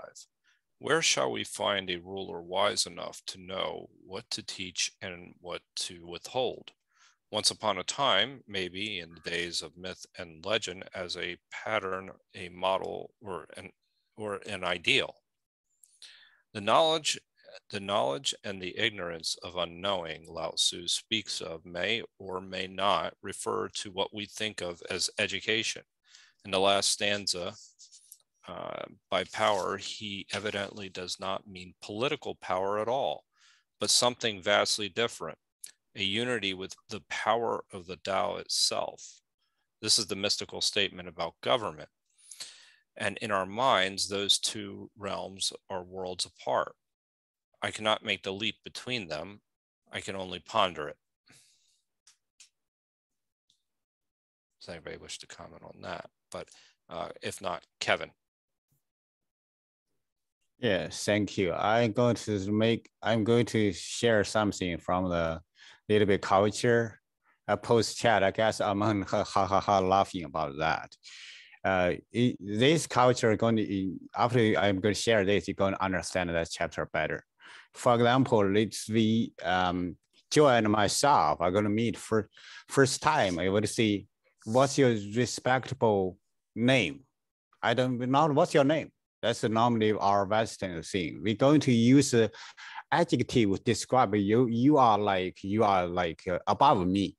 Speaker 1: Where shall we find a ruler wise enough to know what to teach and what to withhold? Once upon a time, maybe in the days of myth and legend, as a pattern, a model, or an ideal. The knowledge and the ignorance of unknowing Lao Tzu speaks of may or may not refer to what we think of as education. In the last stanza, by power, he evidently does not mean political power at all, but something vastly different, a unity with the power of the Tao itself. This is the mystical statement about government. And in our minds, those two realms are worlds apart. I cannot make the leap between them. I can only ponder it. Does anybody wish to comment on that? But if not, Kevin.
Speaker 11: Yeah, thank you. I'm going to share something from the little bit culture post chat. I guess among laughing about that. This culture after I'm going to share this, you're going to understand that chapter better. For example, let's be Joy and myself are going to meet for first time. I would say, what's your respectable name? I don't know what's your name. That's normally our Western thing. We're going to use an adjective to describe you. You are like above me,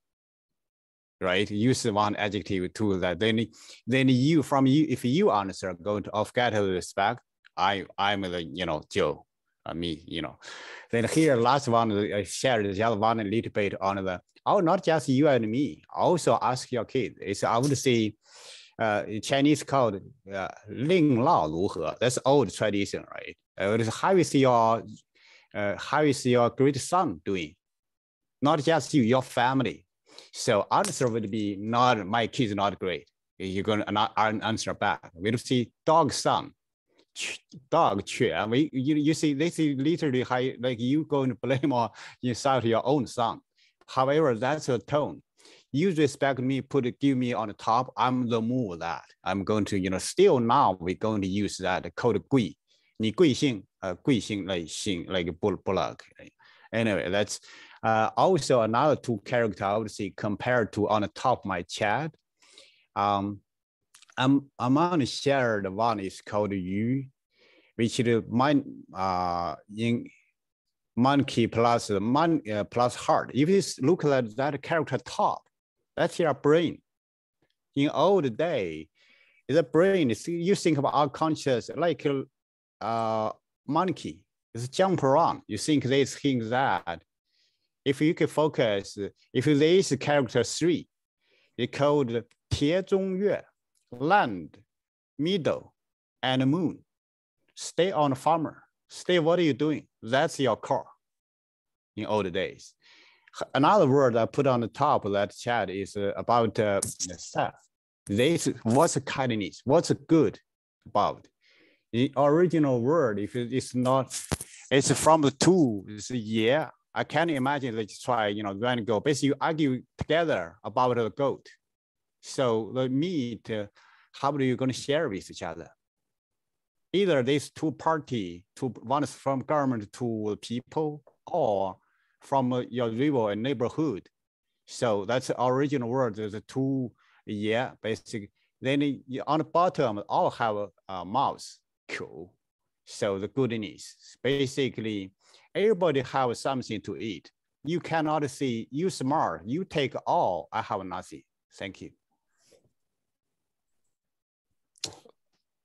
Speaker 11: right? Use one adjective to that. Then if you answer, going to forget respect. I'm the Joe, me. Then here last one I shared the other one a little bit on the not just you and me. Also ask your kid. I would say. Chinese called Ling Lao Lu He. That's old tradition, right? How is your great son doing? Not just you, your family. So answer would be not my kid's not great. You're going to not answer back. We don't see dog son, dog Que. You see, this is literally how like you going to blame or insult your own son. However, that's a tone. You respect me, give me on the top. I'm the more that I'm going to, still now we're going to use that called gui. 你贵姓? 贵姓 like bullock. Anyway, that's also another two character I would say compared to on the top of my chat. I'm going to share the one is called Yu, which is in monkey plus plus heart. If you look at that character top, that's your brain. In old day, the brain is you think about our conscious like a monkey. It's jump around. You think this, think that. If you can focus, if this character 3, it's called 铁中月, land, middle, and the moon. Stay on the farmer. Stay, what are you doing? That's your car in old days. Another word I put on the top of that chat is about the staff. What's a kindness? What's a good about? The original word, if it's not, it's from the two, it's yeah. I can't imagine they just try, run and go. Basically, you argue together about the goat. So the meat, how are you going to share with each other? Either these two parties, one is from government to people, or from your river and neighborhood. So that's the original word. There's a two, yeah, basically. Then on the bottom, all have a mouse. Cool. So the goodness, basically, everybody have something to eat. You cannot see, you smart, you take all, I have nothing. Thank you.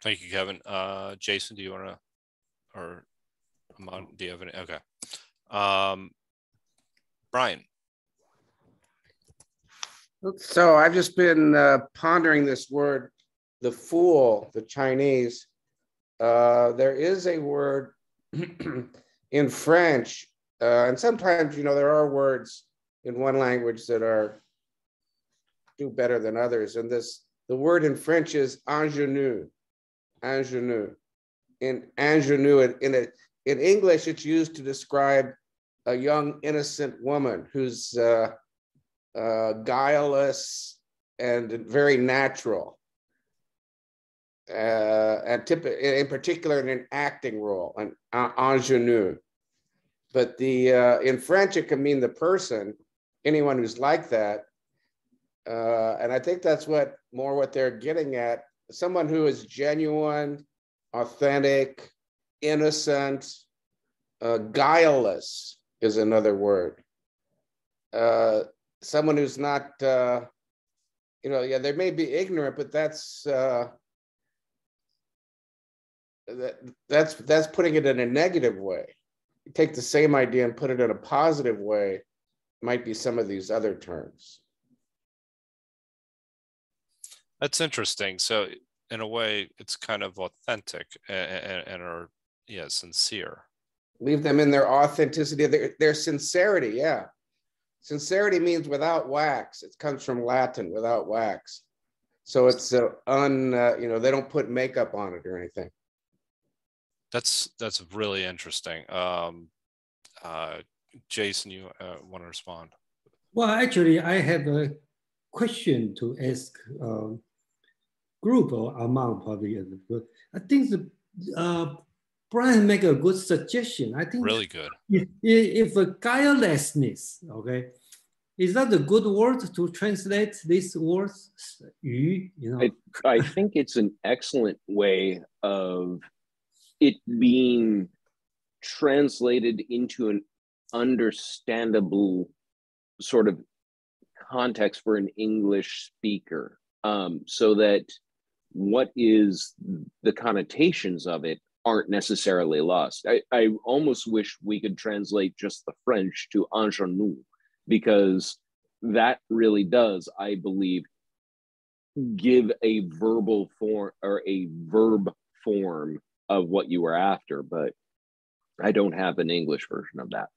Speaker 1: Thank you, Kevin. Jason, do you want to, or Amon, do you have any? Okay. Brian.
Speaker 13: So I've just been pondering this word, the fool, the Chinese. There is a word in French, and sometimes, there are words in one language that do better than others. And the word in French is ingénu, ingénu. In ingénu, in English, it's used to describe a young, innocent woman who's guileless and very natural. And in particular in an acting role, an ingénu. But in French, it can mean the person, anyone who's like that. And I think that's what they're getting at. Someone who is genuine, authentic, innocent, guileless is another word. Someone who's not, yeah, they may be ignorant, but that's putting it in a negative way. You take the same idea and put it in a positive way, might be some of these other terms.
Speaker 1: That's interesting. So in a way, it's kind of authentic and are, yeah, sincere.
Speaker 13: Leave them in their authenticity, their sincerity, yeah. Sincerity means without wax. It comes from Latin, without wax. So it's they don't put makeup on it or anything.
Speaker 1: That's really interesting. Jason, you want to respond?
Speaker 7: Well, actually, I have a question to ask group or among probably. I think Brian make a good suggestion. I think
Speaker 1: really good.
Speaker 7: If a guilelessness, okay, is that a good word to translate these words?
Speaker 10: I think it's an excellent way of it being translated into an understandable sort of context for an English speaker, so that what is the connotations of it aren't necessarily lost. I almost wish we could translate just the French to ingénu, because that really does, I believe, give a verbal form or a verb form of what you were after, but I don't have an English version of that.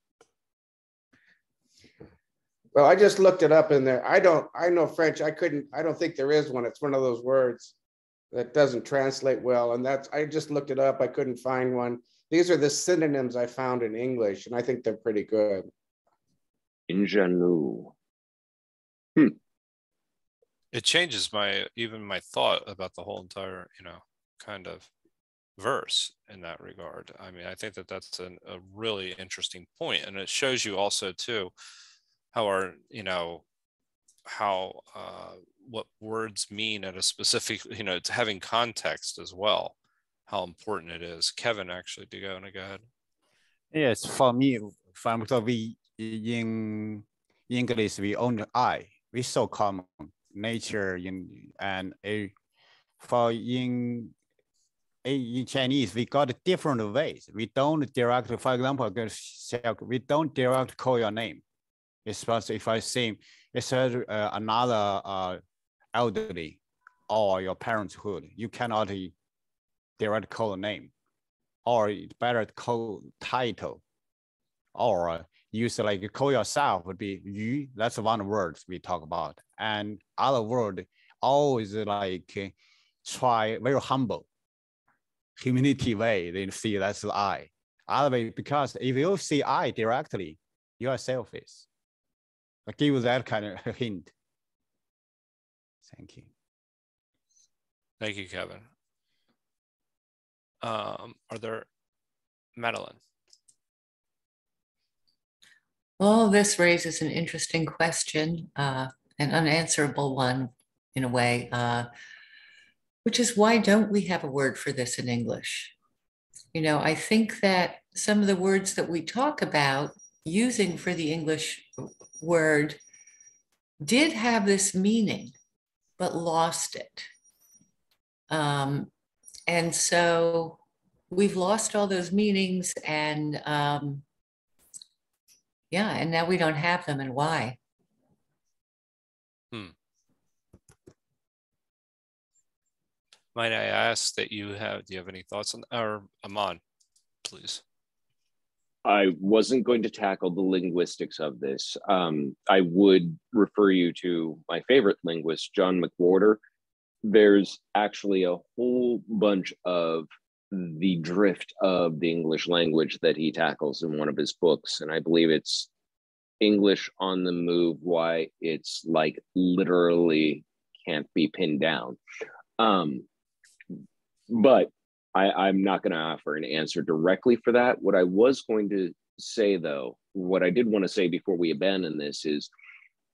Speaker 13: Well, I just looked it up in there. I know French. I don't think there is one. It's one of those words that doesn't translate well. And I just looked it up. I couldn't find one. These are the synonyms I found in English, and I think they're pretty good.
Speaker 10: Ingénu.
Speaker 1: It changes even my thought about the whole entire, kind of verse in that regard. I mean, I think that's a really interesting point, and it shows you also too how what words mean at a specific, it's having context as well, how important it is. Kevin, actually, do you want to go ahead?
Speaker 11: Yes, for me, we in English, we only I. We so common nature for in Chinese, we got different ways. We don't direct, for example, we don't direct call your name. Especially if I say it's another elderly or your parenthood, you cannot direct code name, or better code title, or use like call yourself would be you. That's one word we talk about. And other word always like try very humble, humility way. They see that's the I. Other way, because if you see I directly, you are selfish. I give you that kind of hint. Thank you.
Speaker 1: Thank you, Kevin. Are there, Madeline?
Speaker 6: Well, this raises an interesting question, an unanswerable one in a way, which is why don't we have a word for this in English? You know, I think that some of the words that we talk about using for the English word did have this meaning, but lost it. And so we've lost all those meanings, and yeah, and now we don't have them, and why?
Speaker 1: Might I ask that do you have any thoughts on, or Aman, please?
Speaker 10: I wasn't going to tackle the linguistics of this. I would refer you to my favorite linguist, John McWhorter. There's actually a whole bunch of the drift of the English language that he tackles in one of his books. And I believe it's English on the Move, why it's like literally can't be pinned down. But I'm not going to offer an answer directly for that. What I was going to say, though, what I did want to say before we abandon this is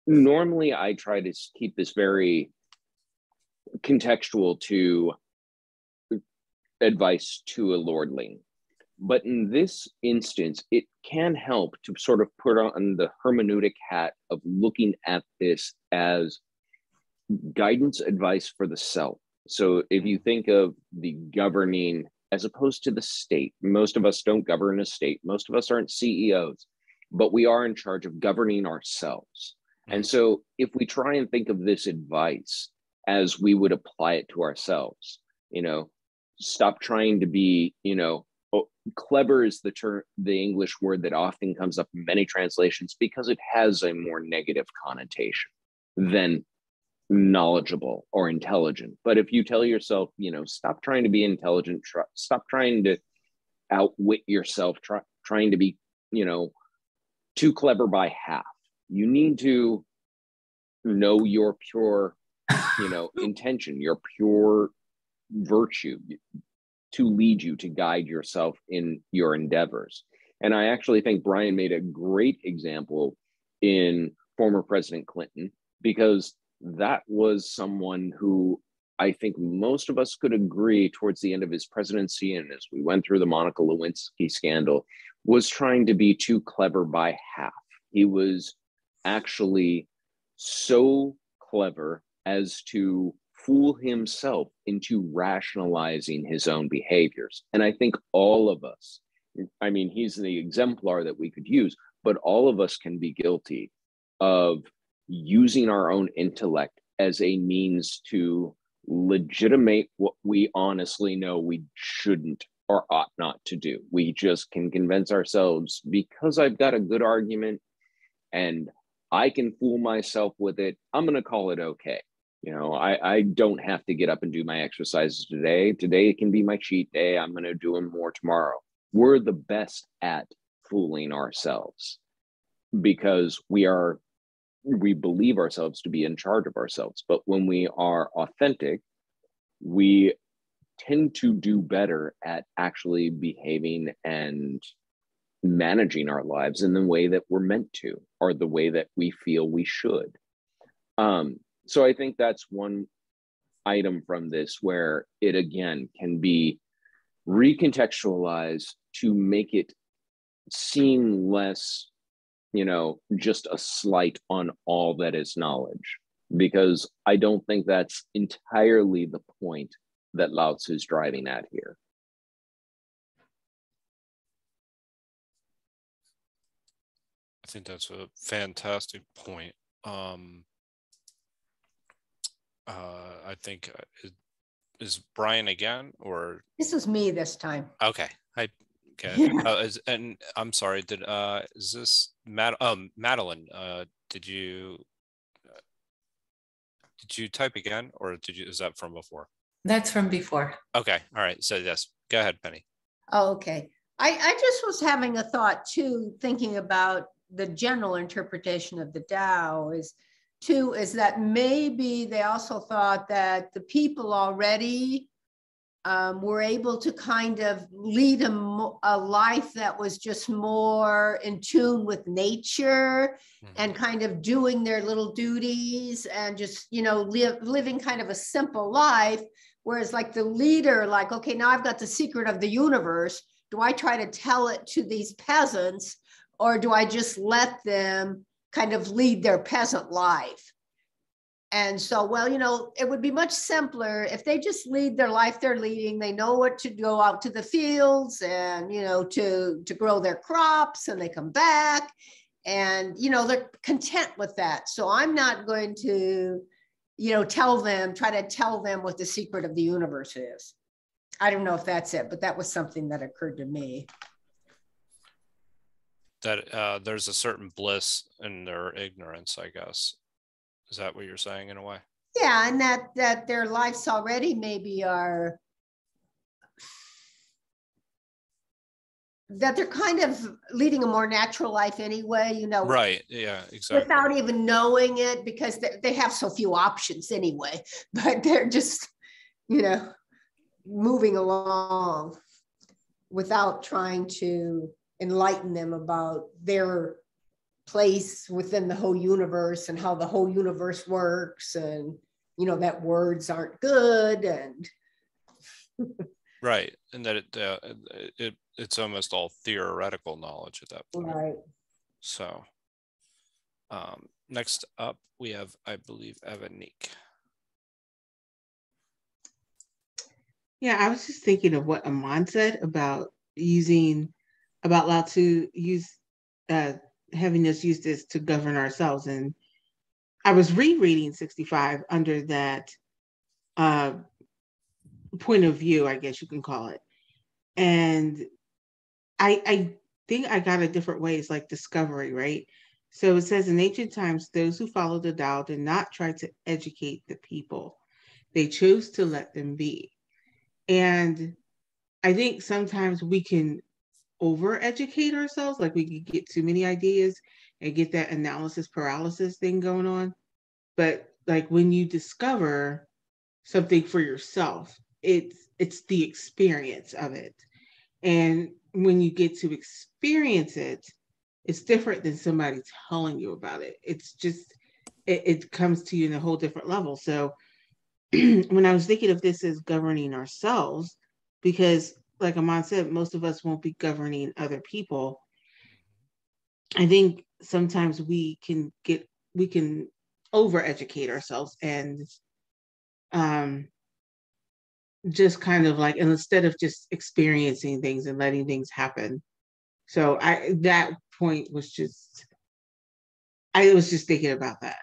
Speaker 10: normally I try to keep this very contextual to advice to a lordling. But in this instance, it can help to sort of put on the hermeneutic hat of looking at this as guidance advice for the self. So if you think of the governing as opposed to the state, most of us don't govern a state. Most of us aren't CEOs, but we are in charge of governing ourselves. And so if we try and think of this advice as we would apply it to ourselves, you know, stop trying to be, you know, clever is the term, the English word that often comes up in many translations because it has a more negative connotation than knowledgeable or intelligent. But if you tell yourself, you know, stop trying to be intelligent, stop trying to outwit yourself, trying to be, you know, too clever by half. You need to know your pure, you know, intention, your pure virtue to lead you, to guide yourself in your endeavors. And I actually think Brian made a great example in former President Clinton, because that was someone who I think most of us could agree towards the end of his presidency, and as we went through the Monica Lewinsky scandal, was trying to be too clever by half. He was actually so clever as to fool himself into rationalizing his own behaviors. And I think all of us, I mean, he's the exemplar that we could use, but all of us can be guilty of using our own intellect as a means to legitimate what we honestly know we shouldn't or ought not to do. We just can convince ourselves, because I've got a good argument and I can fool myself with it, I'm going to call it okay. You know, I don't have to get up and do my exercises today. Today can be my cheat day. I'm going to do them more tomorrow. We're the best at fooling ourselves because we believe ourselves to be in charge of ourselves. But when we are authentic, we tend to do better at actually behaving and managing our lives in the way that we're meant to, or the way that we feel we should. So I think that's one item from this where it again can be recontextualized to make it seem less, you know, just a slight on all that is knowledge, because I don't think that's entirely the point that Lao Tzu is driving at here.
Speaker 1: I think that's a fantastic point. I think is Brian again, or?
Speaker 3: This was me this time.
Speaker 1: Okay. Okay.
Speaker 3: Yeah.
Speaker 1: And I'm sorry, is this Madeline, did you type again, or is that from before?
Speaker 6: That's from before.
Speaker 1: Okay. All right. So yes, go ahead, Penny.
Speaker 3: Oh, okay. I just was having a thought too, thinking about the general interpretation of the Tao is that maybe they also thought that the people already were able to kind of lead a life that was just more in tune with nature, and kind of doing their little duties and just, living kind of a simple life. Whereas like the leader, like, okay, now I've got the secret of the universe. Do I try to tell it to these peasants, or do I just let them kind of lead their peasant life? And so, well, it would be much simpler if they just lead their life they're leading. They know what to go out to the fields and, to grow their crops, and they come back and, they're content with that. So I'm not going to, try to tell them what the secret of the universe is. I don't know if that's it, but that was something that occurred to me.
Speaker 1: That there's a certain bliss in their ignorance, I guess. Is that what you're saying in a way?
Speaker 3: Yeah, and that their lives already maybe are, that they're kind of leading a more natural life anyway,
Speaker 1: Right, yeah, exactly.
Speaker 3: Without even knowing it, because they have so few options anyway, but they're just, moving along without trying to enlighten them about their place within the whole universe and how the whole universe works, and that words aren't good, and
Speaker 1: right, and that it's almost all theoretical knowledge at that point.
Speaker 3: Right.
Speaker 1: So next up we have, I believe, Evanique.
Speaker 2: Yeah, I was just thinking of what Aman said about Lao Tzu having us use this to govern ourselves. And I was rereading 65 under that point of view, I guess you can call it. And I think I got it different ways, like discovery, right? So it says, in ancient times, those who followed the Tao did not try to educate the people. They chose to let them be. And I think sometimes we can over-educate ourselves, like we could get too many ideas and get that analysis paralysis thing going on. But like when you discover something for yourself, it's the experience of it. And when you get to experience it, it's different than somebody telling you about it. It's just, it comes to you in a whole different level. So when I was thinking of this as governing ourselves, because like Aman said, most of us won't be governing other people. I think sometimes we can over-educate ourselves and just kind of like, and instead of just experiencing things and letting things happen. So that point was just, I was just thinking about that.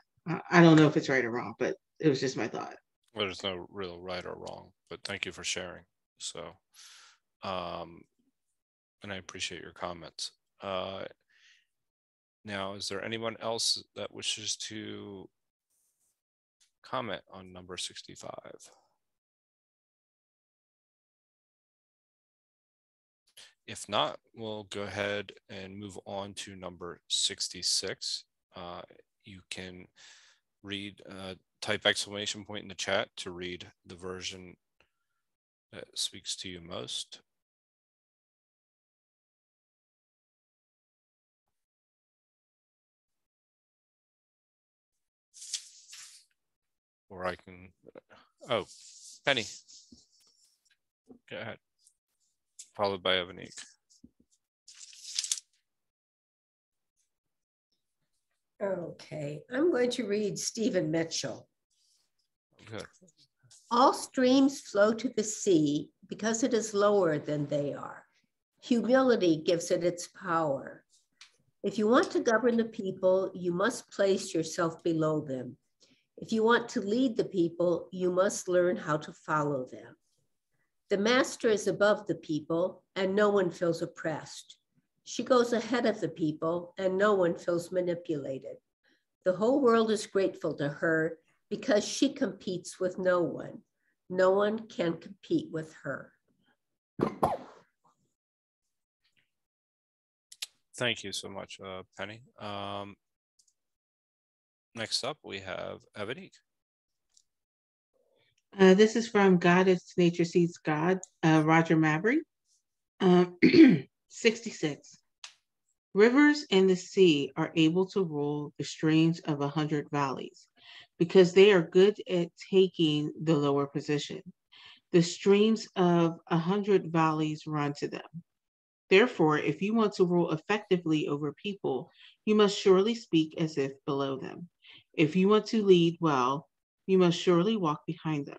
Speaker 2: I don't know if it's right or wrong, but it was just my thought.
Speaker 1: Well, there's no real right or wrong, but thank you for sharing. So, and I appreciate your comments. Now, is there anyone else that wishes to comment on number 65? If not, we'll go ahead and move on to number 66. You can read, type exclamation point in the chat to read the version that speaks to you most. Or I can, oh, Penny, go ahead, followed by Evanique.
Speaker 3: Okay, I'm going to read Stephen Mitchell.
Speaker 1: Okay.
Speaker 3: All streams flow to the sea because it is lower than they are. Humility gives it its power. If you want to govern the people, you must place yourself below them. If you want to lead the people, you must learn how to follow them. The master is above the people, and no one feels oppressed. She goes ahead of the people, and no one feels manipulated. The whole world is grateful to her because she competes with no one. No one can compete with her.
Speaker 1: Thank you so much, Penny. Next up, we have Evanique.
Speaker 2: This is from God is Nature Sees God, Roger Mabry. 66. Rivers and the sea are able to rule the streams of 100 valleys because they are good at taking the lower position. The streams of 100 valleys run to them. Therefore, if you want to rule effectively over people, you must surely speak as if below them. If you want to lead well, you must surely walk behind them.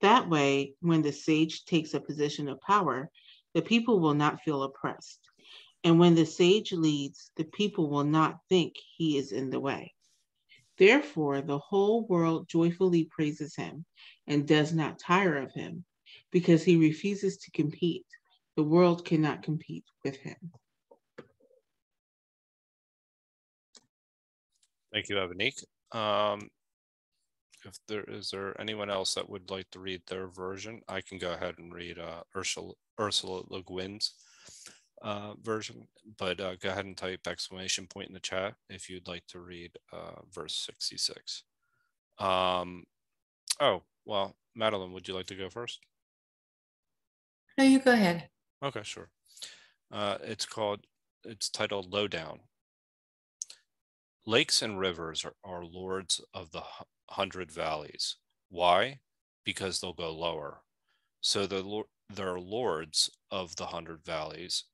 Speaker 2: That way, when the sage takes a position of power, the people will not feel oppressed. And when the sage leads, the people will not think he is in the way. Therefore, the whole world joyfully praises him and does not tire of him, because he refuses to compete. The world cannot compete with him.
Speaker 1: Thank you, Evanique. Is there anyone else that would like to read their version? I can go ahead and read Ursula Le Guin's version, but go ahead and type exclamation point in the chat if you'd like to read verse 66. Oh, well, Madeline, would you like to go first?
Speaker 6: No, you go ahead.
Speaker 1: Okay, sure. It's titled Lowdown. Lakes and rivers are lords of the 100 valleys. Why? Because they'll go lower. So they're lords of the 100 valleys,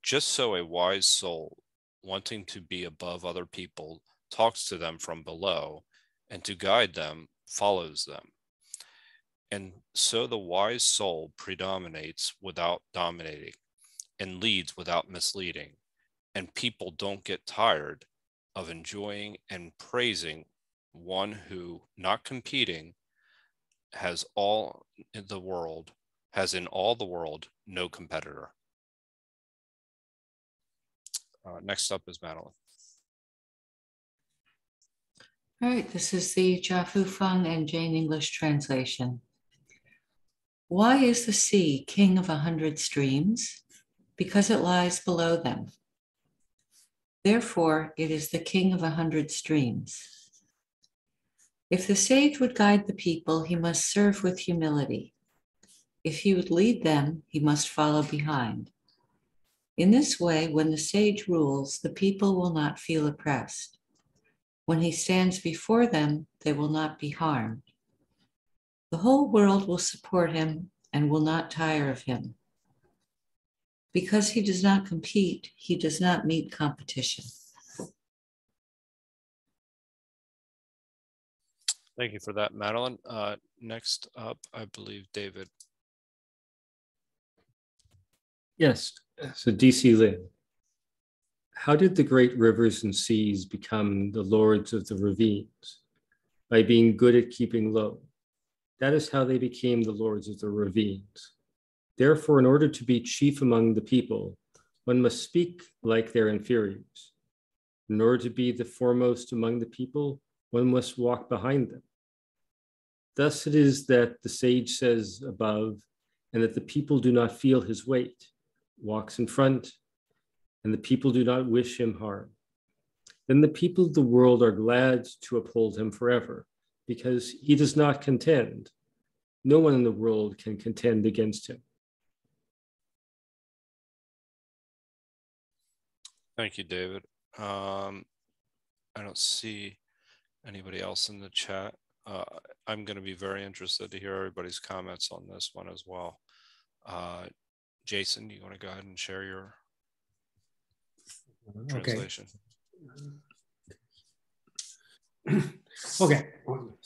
Speaker 1: Just so a wise soul, wanting to be above other people, talks to them from below, and to guide them, follows them. And so the wise soul predominates without dominating, and leads without misleading. And people don't get tired of enjoying and praising one who, not competing, has in all the world no competitor. Next up is Madeline.
Speaker 6: All right, this is the Jiafu Feng and Jane English translation. Why is the sea king of 100 streams? Because it lies below them. Therefore, it is the king of 100 streams. If the sage would guide the people, he must serve with humility. If he would lead them, he must follow behind. In this way, when the sage rules, the people will not feel oppressed. When he stands before them, they will not be harmed. The whole world will support him and will not tire of him. Because he does not compete, he does not meet competition.
Speaker 1: Thank you for that, Madeline. Next up, I believe David.
Speaker 4: Yes, so DC Lin. How did the great rivers and seas become the lords of the ravines? By being good at keeping low. That is how they became the lords of the ravines. Therefore, in order to be chief among the people, one must speak like their inferiors. In order to be the foremost among the people, one must walk behind them. Thus it is that the sage says above, and that the people do not feel his weight, walks in front, and the people do not wish him harm. Then the people of the world are glad to uphold him forever, because he does not contend. No one in the world can contend against him.
Speaker 1: Thank you, David. I don't see anybody else in the chat. I'm going to be very interested to hear everybody's comments on this one as well. Jason, you want to go ahead and share your translation?
Speaker 7: Okay.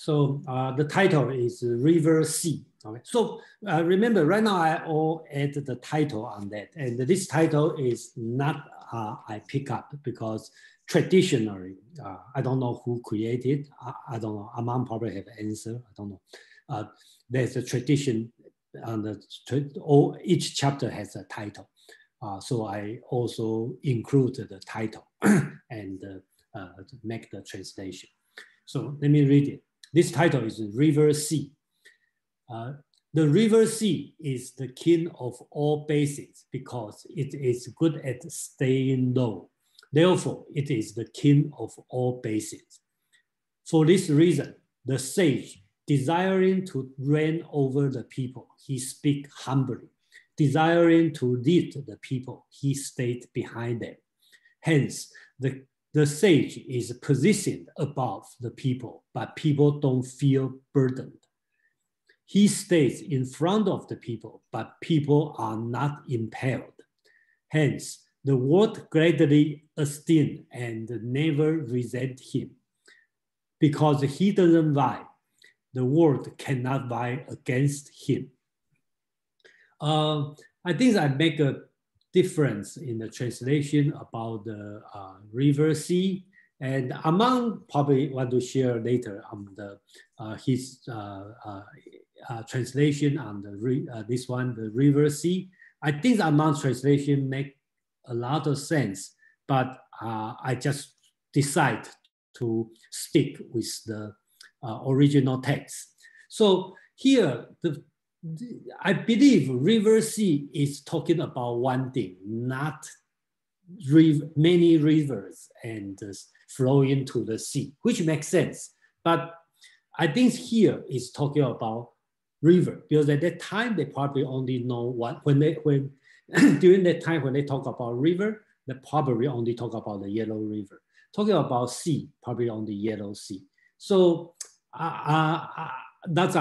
Speaker 7: So the title is River Sea. Okay. So remember, right now I all add the title on that, and this title is not I pick up because traditionally I don't know who created. I don't know. Amon probably have an answer. I don't know. There's a tradition on the each chapter has a title. So I also include the title and make the translation. So let me read it. This title is River Sea. The River Sea is the king of all basins because it is good at staying low. Therefore, it is the king of all basins. For this reason, the sage, desiring to reign over the people, he speak humbly. Desiring to lead the people, he stayed behind them. Hence, the sage is positioned above the people, but people don't feel burdened. He stays in front of the people, but people are not impelled. Hence, the world gladly esteem and never resent him. Because he doesn't vie, the world cannot vie against him. I think I make a difference in the translation about the river sea, and Amon probably want to share later on the his translation on the this one, the river sea. I think Amon's translation make a lot of sense, but I just decide to stick with the original text. So here, I believe river sea is talking about one thing, not many rivers and flow into the sea, which makes sense. But I think here is talking about river, because at that time they probably only know when during that time when they talk about river, they probably only talk about the Yellow River. Talking about sea, probably on the Yellow Sea. So that's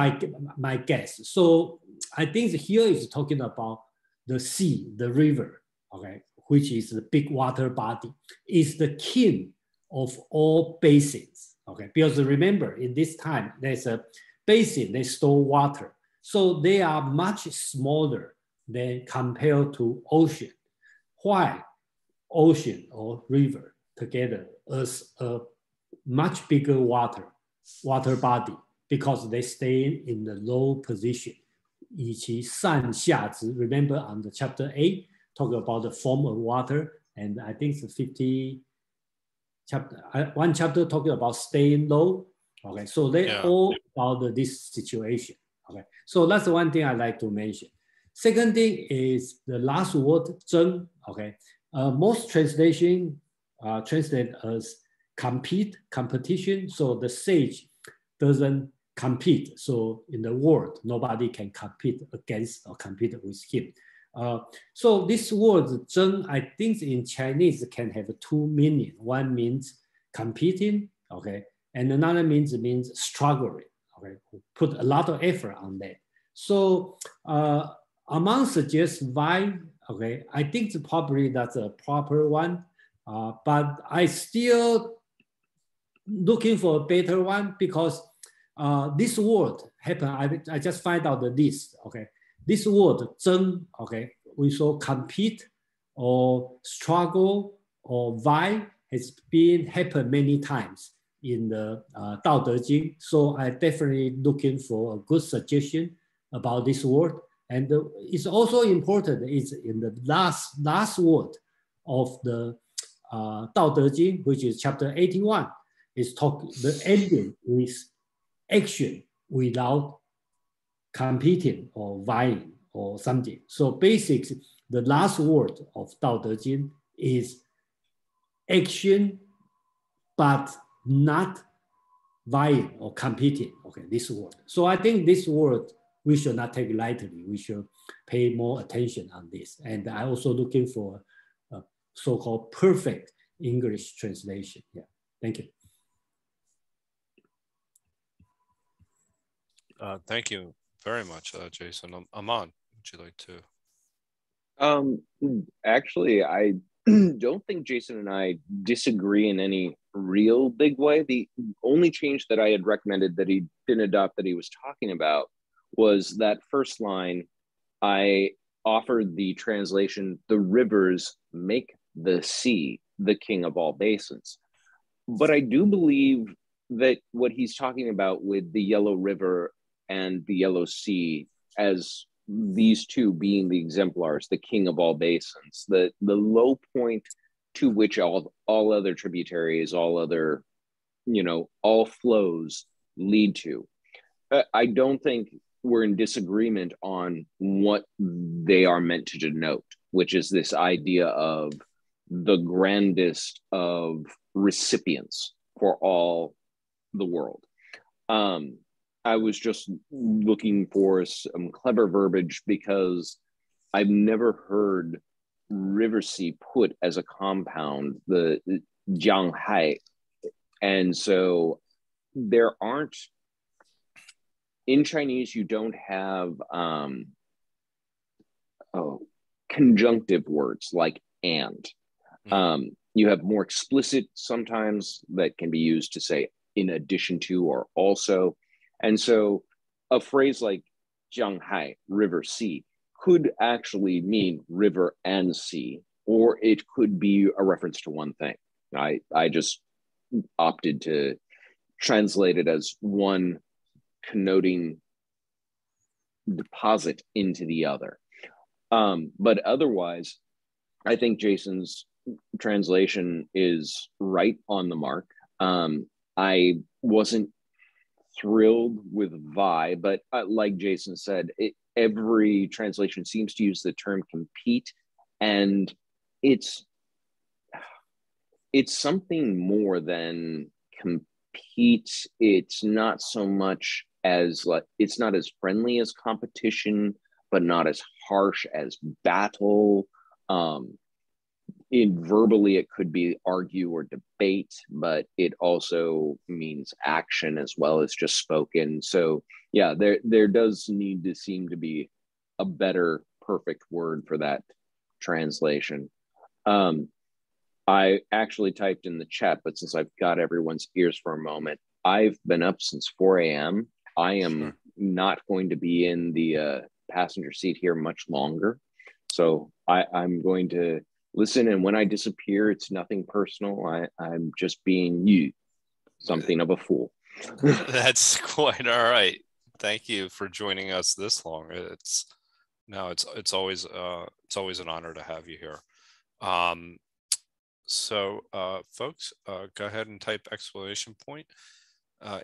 Speaker 7: my guess. So I think here is talking about the sea, the river, okay, which is the big water body, is the king of all basins, okay? Because remember, in this time, there's a basin, they store water. So they are much smaller than compared to ocean. Why ocean or river together as a much bigger water body? Because they stay in the low position. 以其上下值, remember on the chapter 8, talk about the form of water, and I think it's 50 chapter, one chapter talking about staying low. Okay, so they all about this situation. Okay, so that's one thing I like to mention. Second thing is the last word, 争. Okay, most translation translate as competition. So the sage doesn't compete. So in the world, nobody can compete against or compete with him. So this word 争, I think in Chinese can have two meanings. One means competing, okay, and another means struggling, okay. Put a lot of effort on that. So Among suggests vie, okay. I think probably that's a proper one, but I still looking for a better one because this word happened. I just find out the list, okay. This word 争, okay, we saw compete or struggle or vie has been happened many times in the Dao De Jing. So I definitely looking for a good suggestion about this word. And it's also important, it's in the last word of the Dao De Jing, which is chapter 81, is the ending with action without competing or vying or something. So basically, the last word of Dao De Jing is action, but not vying or competing. Okay, this word. So I think this word we should not take lightly. We should pay more attention on this. And I also looking for a so-called perfect English translation. Yeah, thank you.
Speaker 1: Thank you very much, Jason. Amon, would you like to?
Speaker 10: Actually, I don't think Jason and I disagree in any real big way. The only change that I had recommended that he didn't adopt that he was talking about was that first line. I offered the translation, "The rivers make the sea the king of all basins." But I do believe that what he's talking about with the Yellow River and the Yellow Sea as these two being the exemplars, the king of all basins, the low point to which all other tributaries, all other, all flows lead to. I don't think we're in disagreement on what they are meant to denote, which is this idea of the grandest of recipients for all the world. I was just looking for some clever verbiage because I've never heard river sea put as a compound, the jiang hai. And so there aren't, in Chinese, you don't have conjunctive words like and. You have more explicit sometimes that can be used to say in addition to or also. And so a phrase like Jianghai, river, sea, could actually mean river and sea, or it could be a reference to one thing. I just opted to translate it as one connoting deposit into the other. But otherwise, I think Jason's translation is right on the mark. I wasn't thrilled with Vi, but like Jason said, every translation seems to use the term compete, and it's something more than compete. It's not so much as it's not as friendly as competition, but not as harsh as battle. Verbally, it could be argue or debate, but it also means action as well as just spoken. So yeah, there does need to seem to be a better perfect word for that translation. I actually typed in the chat, but since I've got everyone's ears for a moment, I've been up since 4 a.m. I am not going to be in the passenger seat here much longer. So I'm going to listen, and when I disappear, it's nothing personal. I'm just being you, something of a fool.
Speaker 1: That's quite all right. Thank you for joining us this long. It's always an honor to have you here. So folks, go ahead and type exclamation point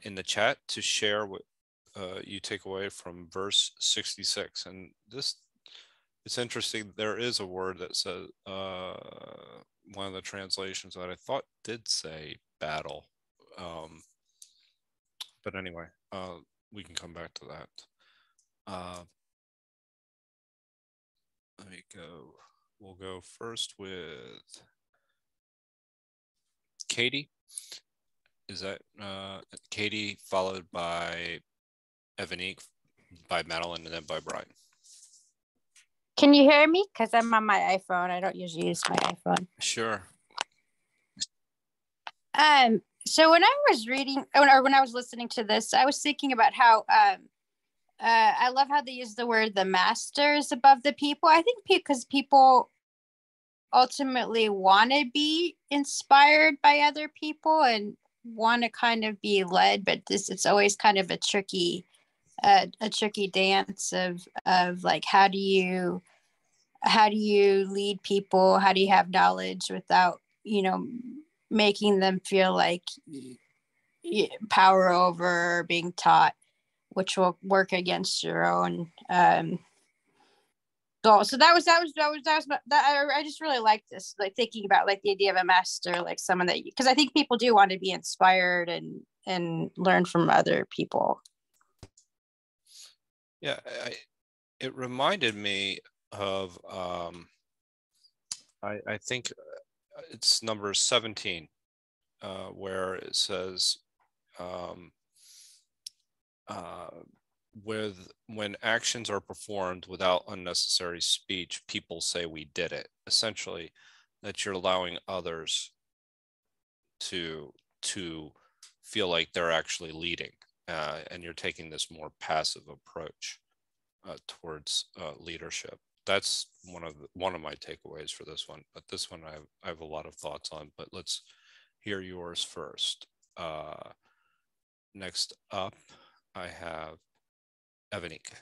Speaker 1: in the chat to share what you take away from verse 66. And it's interesting. There is a word that says one of the translations that I thought did say battle. But anyway, we can come back to that. Let me go. We'll go first with Katie. Is that Katie, followed by Evanique, by Madeline, and then by Brian?
Speaker 14: Can you hear me? Because I'm on my iPhone. I don't usually use my iPhone.
Speaker 1: Sure.
Speaker 14: So when I was reading, or when I was listening to this, I was thinking about how I love how they use the word "the masters" above the people. I think because people ultimately want to be inspired by other people and want to kind of be led, but it's always kind of a tricky dance of like, how do you lead people? How do you have knowledge without, making them feel like power over or being taught, which will work against your own goal. So that was I just really like this, like thinking about like the idea of a master, like someone that, because I think people do want to be inspired and learn from other people.
Speaker 1: Yeah, it reminded me of I think it's number 17, where it says when actions are performed without unnecessary speech, people say we did it. Essentially, that you're allowing others to feel like they're actually leading, and you're taking this more passive approach towards leadership. That's one of my takeaways for this one. But this one I have a lot of thoughts on. But let's hear yours first. Next up, I have Evanique.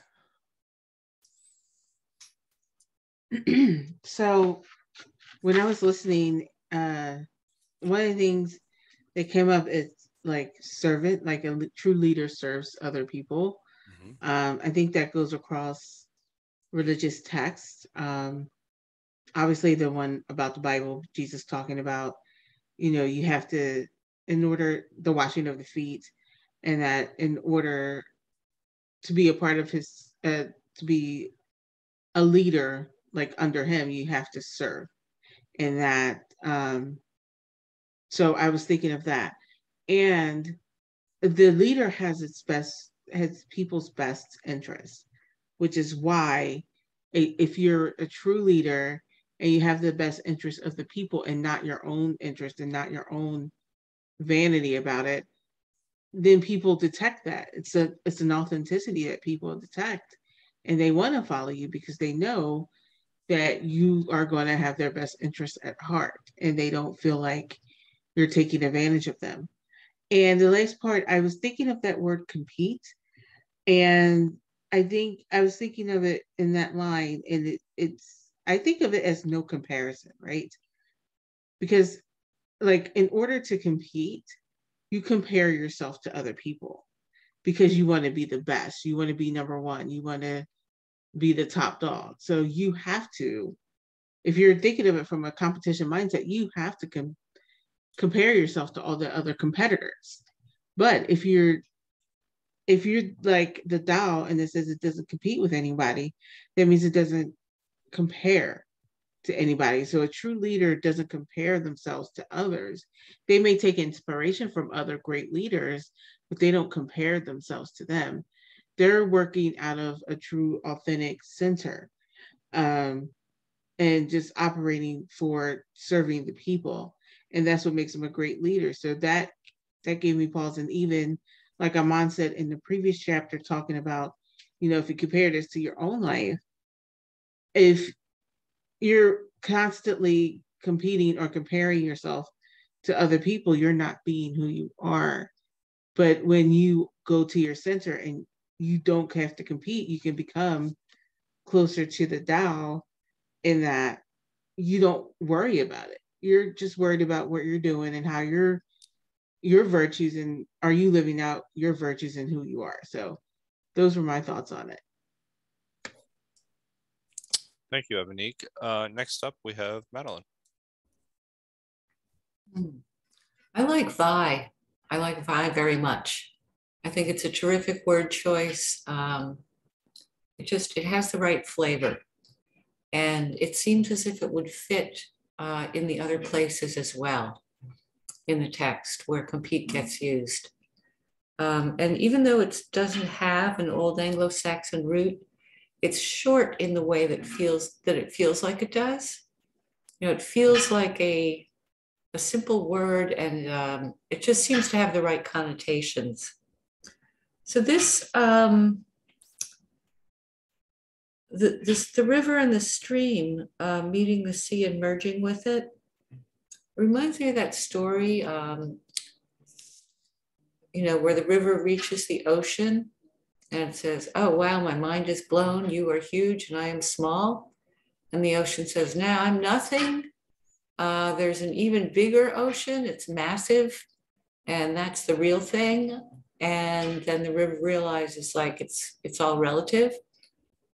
Speaker 2: So when I was listening, one of the things that came up is like servant, like a true leader serves other people. I think that goes across religious texts. Obviously the one about the Bible, Jesus talking about, you have to, in order, the washing of the feet, and that in order to be a part of his, to be a leader, like under him, you have to serve. And that, so I was thinking of that. And the leader has people's best interests, which is why if you're a true leader and you have the best interest of the people and not your own interest and not your own vanity about it, then people detect that. It's an authenticity that people detect, and they want to follow you because they know that you are going to have their best interests at heart, and they don't feel like you're taking advantage of them. And the last part, I was thinking of that word compete, and I think I was thinking of it in that line, and I think of it as no comparison, right? Because like in order to compete, you compare yourself to other people because you want to be the best, you want to be number one, you want to be the top dog. So you have to, if you're thinking of it from a competition mindset, you have to compare yourself to all the other competitors. But if you're like the Dao and it says it doesn't compete with anybody, that means it doesn't compare to anybody. So a true leader doesn't compare themselves to others. They may take inspiration from other great leaders, but they don't compare themselves to them. They're working out of a true, authentic center, and just operating for serving the people. And that's what makes them a great leader. So that gave me pause. And even like Aman said in the previous chapter, talking about, if you compare this to your own life, if you're constantly competing or comparing yourself to other people, you're not being who you are. But when you go to your center and you don't have to compete, you can become closer to the Tao in that you don't worry about it. You're just worried about what you're doing and how your virtues, and are you living out your virtues and who you are. So those were my thoughts on it.
Speaker 1: Thank you, Evanique. Next up, we have Madeline.
Speaker 6: I like Vi. I like Vi very much. I think it's a terrific word choice. It has the right flavor. And it seems as if it would fit in the other places as well in the text where compete gets used. And even though it doesn't have an old Anglo-Saxon root, it's short in the way that it feels like it does. It feels like a simple word, and it just seems to have the right connotations. So this, the river and the stream meeting the sea and merging with it reminds me of that story, where the river reaches the ocean and it says, "Oh, wow, my mind is blown. You are huge and I am small." And the ocean says, "No, I'm nothing. There's an even bigger ocean. It's massive. And that's the real thing." And then the river realizes like it's all relative.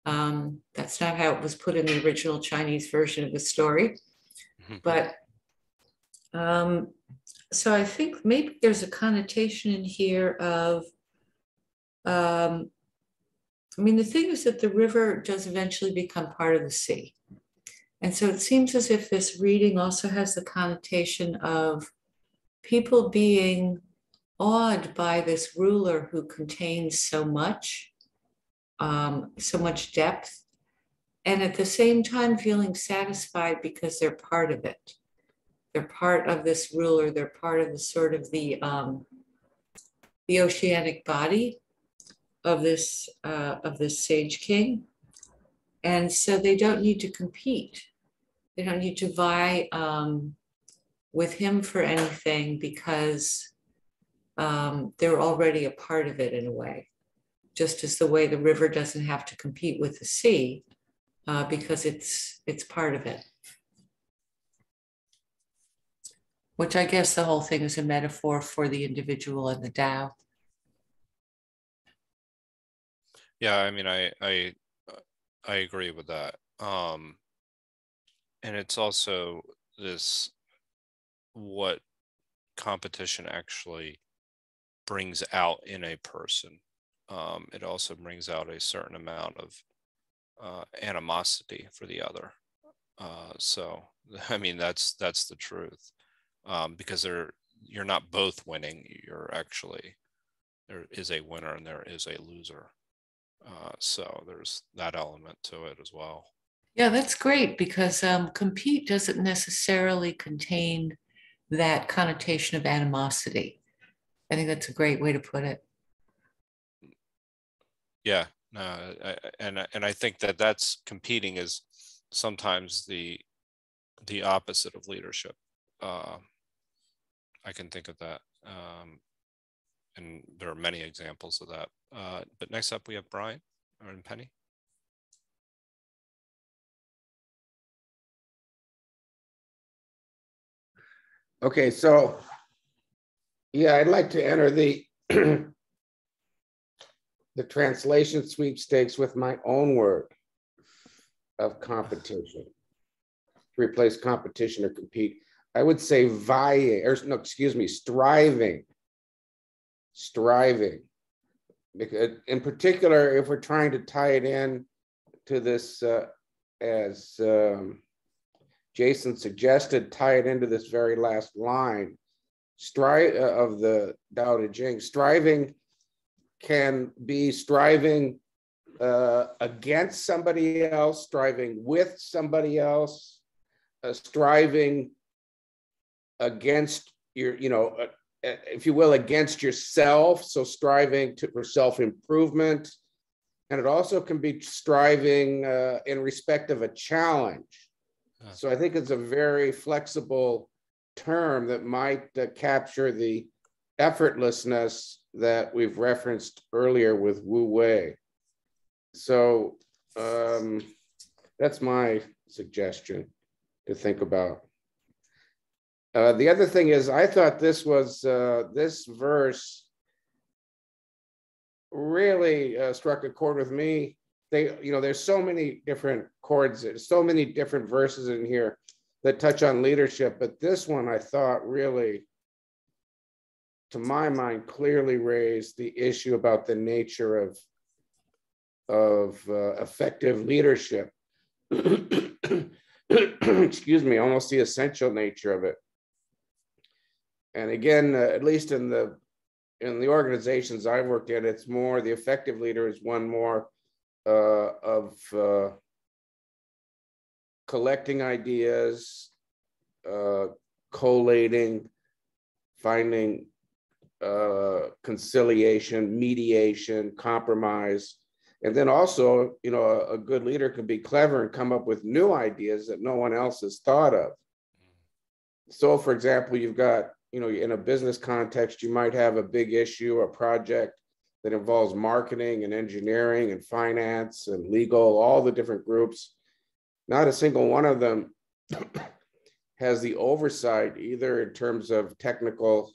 Speaker 6: That's not how it was put in the original Chinese version of the story. But so I think maybe there's a connotation in here of, the thing is that the river does eventually become part of the sea. And so it seems as if this reading also has the connotation of people being awed by this ruler who contains so much depth, and at the same time feeling satisfied because they're part of it. They're part of this ruler. They're part of the sort of the oceanic body of this sage king. And so they don't need to compete. They don't need to vie with him for anything because they're already a part of it in a way. Just as the way the river doesn't have to compete with the sea because it's part of it. Which I guess the whole thing is a metaphor for the individual and the Tao.
Speaker 1: Yeah, I mean, I agree with that. And it's also this, what competition actually brings out in a person. It also brings out a certain amount of animosity for the other. So, I mean, that's the truth. Because you're not both winning. You're actually, there is a winner and there is a loser. So there's that element to it as well.
Speaker 6: Yeah, that's great because compete doesn't necessarily contain that connotation of animosity. I think that's a great way to put it.
Speaker 1: Yeah, and I think that's competing is sometimes the opposite of leadership. I can think of that, and there are many examples of that. But next up we have Brian and Penny.
Speaker 13: Okay, so yeah, I'd like to enter the the translation sweepstakes with my own word of competition. To replace competition or compete, I would say vying, or no, excuse me, striving. Striving. Because in particular, if we're trying to tie it in to this, as Jason suggested, tie it into this very last line, of the Dao De Jing. Striving can be striving against somebody else, striving with somebody else, striving against your, if you will, against yourself. So striving for self-improvement. And it also can be striving in respect of a challenge. So I think it's a very flexible term that might capture the effortlessness that we've referenced earlier with Wu Wei. So that's my suggestion to think about. The other thing is, I thought this was, this verse really struck a chord with me. There's so many different chords, so many different verses in here that touch on leadership, but this one I thought really, to my mind, clearly raised the issue about the nature of effective leadership. Excuse me, almost the essential nature of it. And again, at least in the organizations I've worked in, it's more, the effective leader is one more of collecting ideas, collating, finding conciliation, mediation, compromise. And then also, a good leader could be clever and come up with new ideas that no one else has thought of. So for example, you've got, in a business context, you might have a big issue or project that involves marketing and engineering and finance and legal, all the different groups. Not a single one of them has the oversight, either in terms of technical,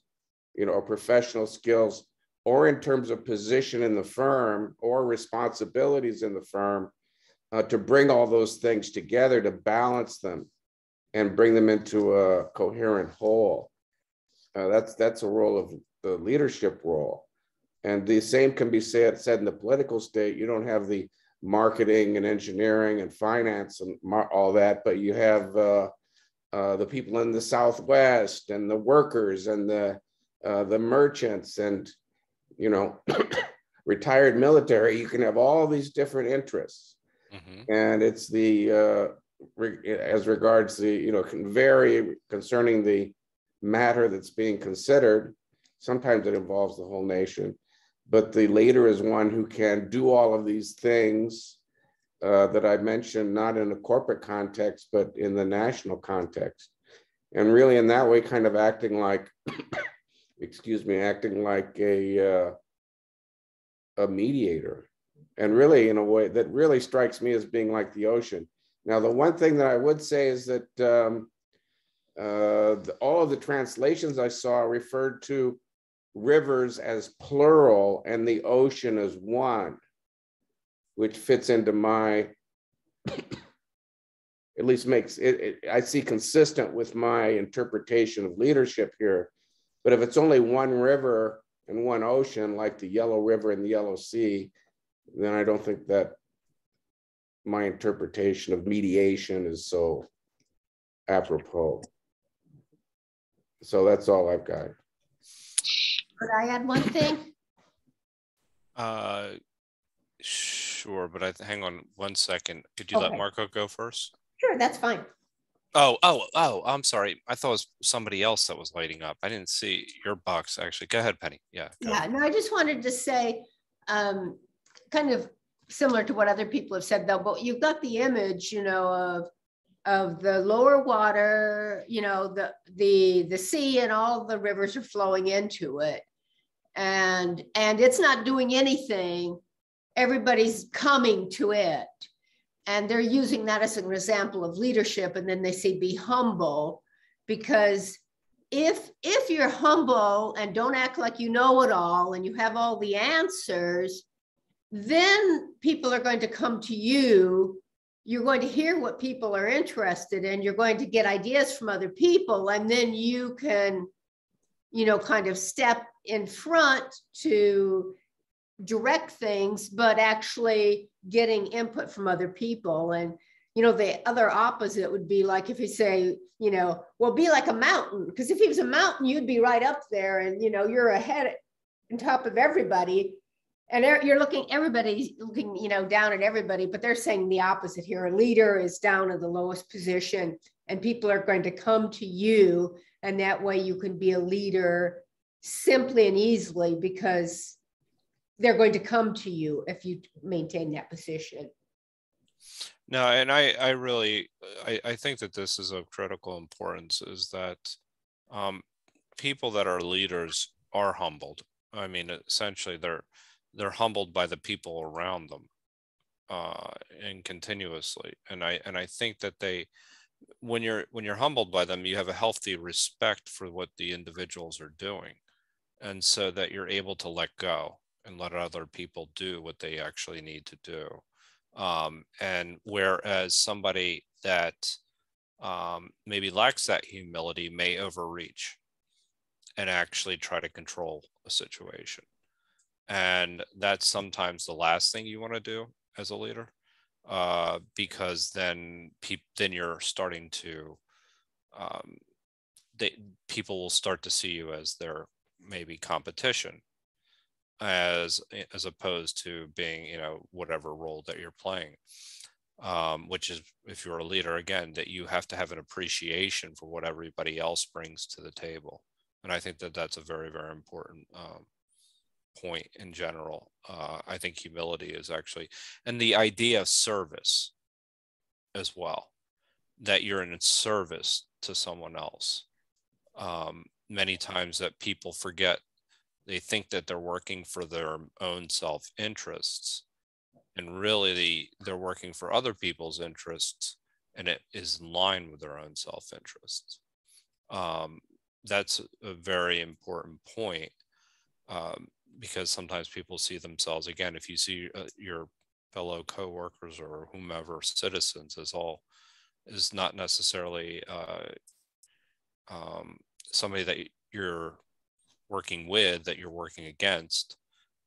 Speaker 13: or professional skills, or in terms of position in the firm or responsibilities in the firm, to bring all those things together, to balance them and bring them into a coherent whole. That's a role of the leadership role. And the same can be said in the political state. You don't have the marketing and engineering and finance and all that, but you have the people in the Southwest and the workers and the merchants and, retired military. You can have all these different interests. And it's the, as regards the, can vary concerning the matter that's being considered. Sometimes it involves the whole nation, but the leader is one who can do all of these things that I mentioned, not in a corporate context, but in the national context. And really in that way, kind of acting like, acting like a mediator. And really in a way that really strikes me as being like the ocean. Now, the one thing that I would say is that all of the translations I saw referred to rivers as plural and the ocean as one, which fits into my, at least makes it, I see consistent with my interpretation of leadership here. But if it's only one river and one ocean, like the Yellow River and the Yellow Sea, then I don't think that my interpretation of mediation is so apropos. So that's all I've got.
Speaker 3: Could I add one thing?
Speaker 1: Sure, but hang on one second. Could you let Marco go first?
Speaker 3: Sure, that's fine.
Speaker 1: Oh, I'm sorry. I thought it was somebody else that was lighting up. I didn't see your box, actually. Go ahead, Penny. Yeah.
Speaker 3: Yeah, no, I just wanted to say, kind of similar to what other people have said, though, but you've got the image, of the lower water, the sea and all the rivers are flowing into it. And it's not doing anything. Everybody's coming to it. And they're using that as an example of leadership. And then they say, be humble, because if you're humble and don't act like you know it all and you have all the answers, then people are going to come to you. You're going to hear what people are interested in. You're going to get ideas from other people. And then you can, kind of step in front to direct things, but actually getting input from other people. And, the other opposite would be like if you say, well, be like a mountain, because if he was a mountain, you'd be right up there and, you're ahead on top of everybody. And everybody's looking, down at everybody, but they're saying the opposite here. A leader is down at the lowest position and people are going to come to you. And that way you can be a leader simply and easily because they're going to come to you if you maintain that position.
Speaker 1: No, and I really think that this is of critical importance, is that people that are leaders are humbled. I mean, essentially they're humbled by the people around them and continuously. And I think that when you're humbled by them, you have a healthy respect for what the individuals are doing. And so that you're able to let go and let other people do what they actually need to do. And whereas somebody that maybe lacks that humility may overreach and actually try to control a situation. And that's sometimes the last thing you want to do as a leader, because then you're starting to, people will start to see you as their maybe competition, as opposed to being, whatever role that you're playing, which is, if you're a leader, again, that you have to have an appreciation for what everybody else brings to the table. And I think that that's a very, very important point in general. I think humility is actually, and the idea of service as well, that you're in service to someone else. Many times that people forget, they think that they're working for their own self-interests, and really they're working for other people's interests, and it is in line with their own self-interests. That's a very important point, because sometimes people see themselves, again, if you see your fellow co-workers or whomever, citizens, is not necessarily somebody that you're working with, that you're working against,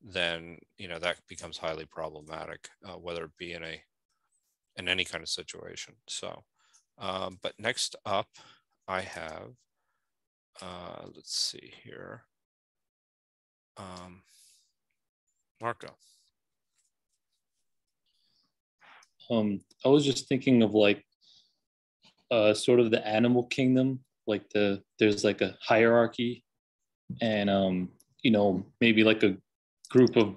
Speaker 1: then that becomes highly problematic, whether it be in any kind of situation. So, but next up, I have, let's see here, Marco.
Speaker 15: I was just thinking of like sort of the animal kingdom, like there's like a hierarchy, and you know, maybe like a group of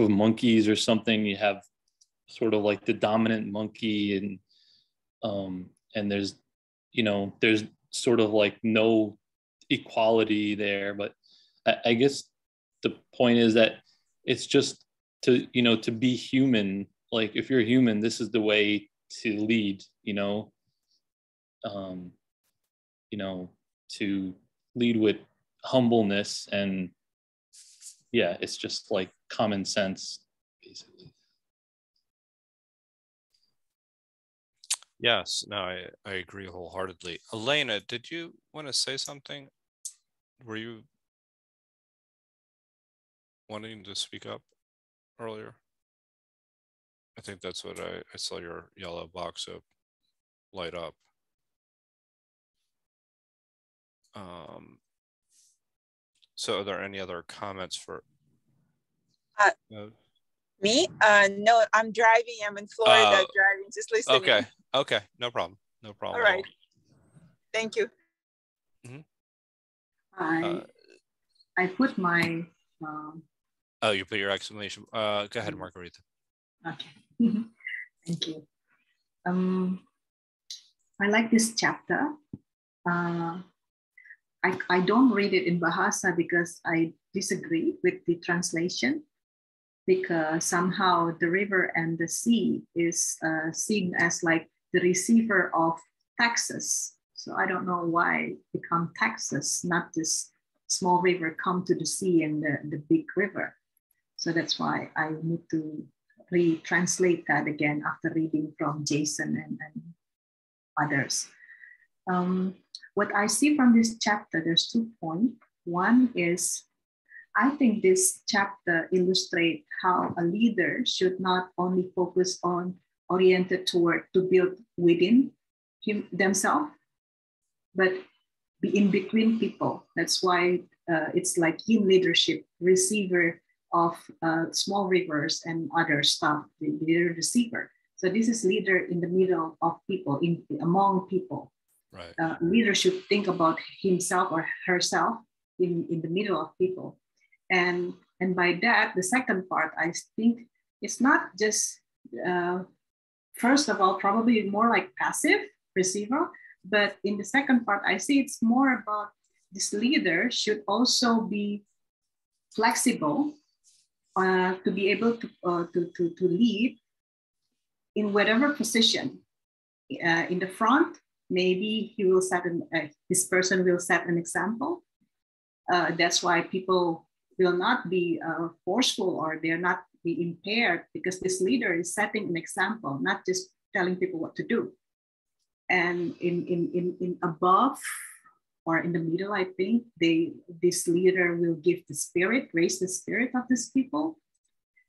Speaker 15: monkeys or something. You have sort of like the dominant monkey, and there's, you know, there's sort of like no equality there. But I guess the point is that it's just to, you know, to be human. Like if you're human, this is the way to lead, you know, to lead with humbleness. And yeah, it's just like common sense, basically.
Speaker 1: Yes, no, I agree wholeheartedly. Elena, did you want to say something? Were you wanting to speak up earlier? I think that's what I saw your yellow box up light up. So are there any other comments for
Speaker 16: me? No, I'm driving. I'm in Florida driving, just listening.
Speaker 1: Okay, no problem. No problem.
Speaker 16: All right. Thank you.
Speaker 5: I put my
Speaker 1: oh, you put your exclamation. Go ahead, Margarita.
Speaker 5: Okay. Thank you. I like this chapter. I don't read it in Bahasa because I disagree with the translation, because somehow the river and the sea is seen as like the receiver of taxes. So I don't know why become taxes, not this small river come to the sea and the big river. So that's why I need to retranslate that again after reading from Jason and others. What I see from this chapter, there's 2 points. One is, I think this chapter illustrates how a leader should not only focus on oriented toward to build within themselves, but be in between people. That's why it's like him leadership, receiver of small rivers and other stuff, the leader receiver. So this is leader in the middle of people, among people.
Speaker 1: Right.
Speaker 5: Leader should think about himself or herself in the middle of people. And by that, the second part, I think it's not just, first of all, probably more like passive receiver, but in the second part, I see it's more about this leader should also be flexible to be able to lead in whatever position. In the front, maybe he will this person will set an example. That's why people will not be forceful, or they're not be impaired, because this leader is setting an example, not just telling people what to do. And in above or in the middle, I think this leader will give the spirit, raise the spirit of these people,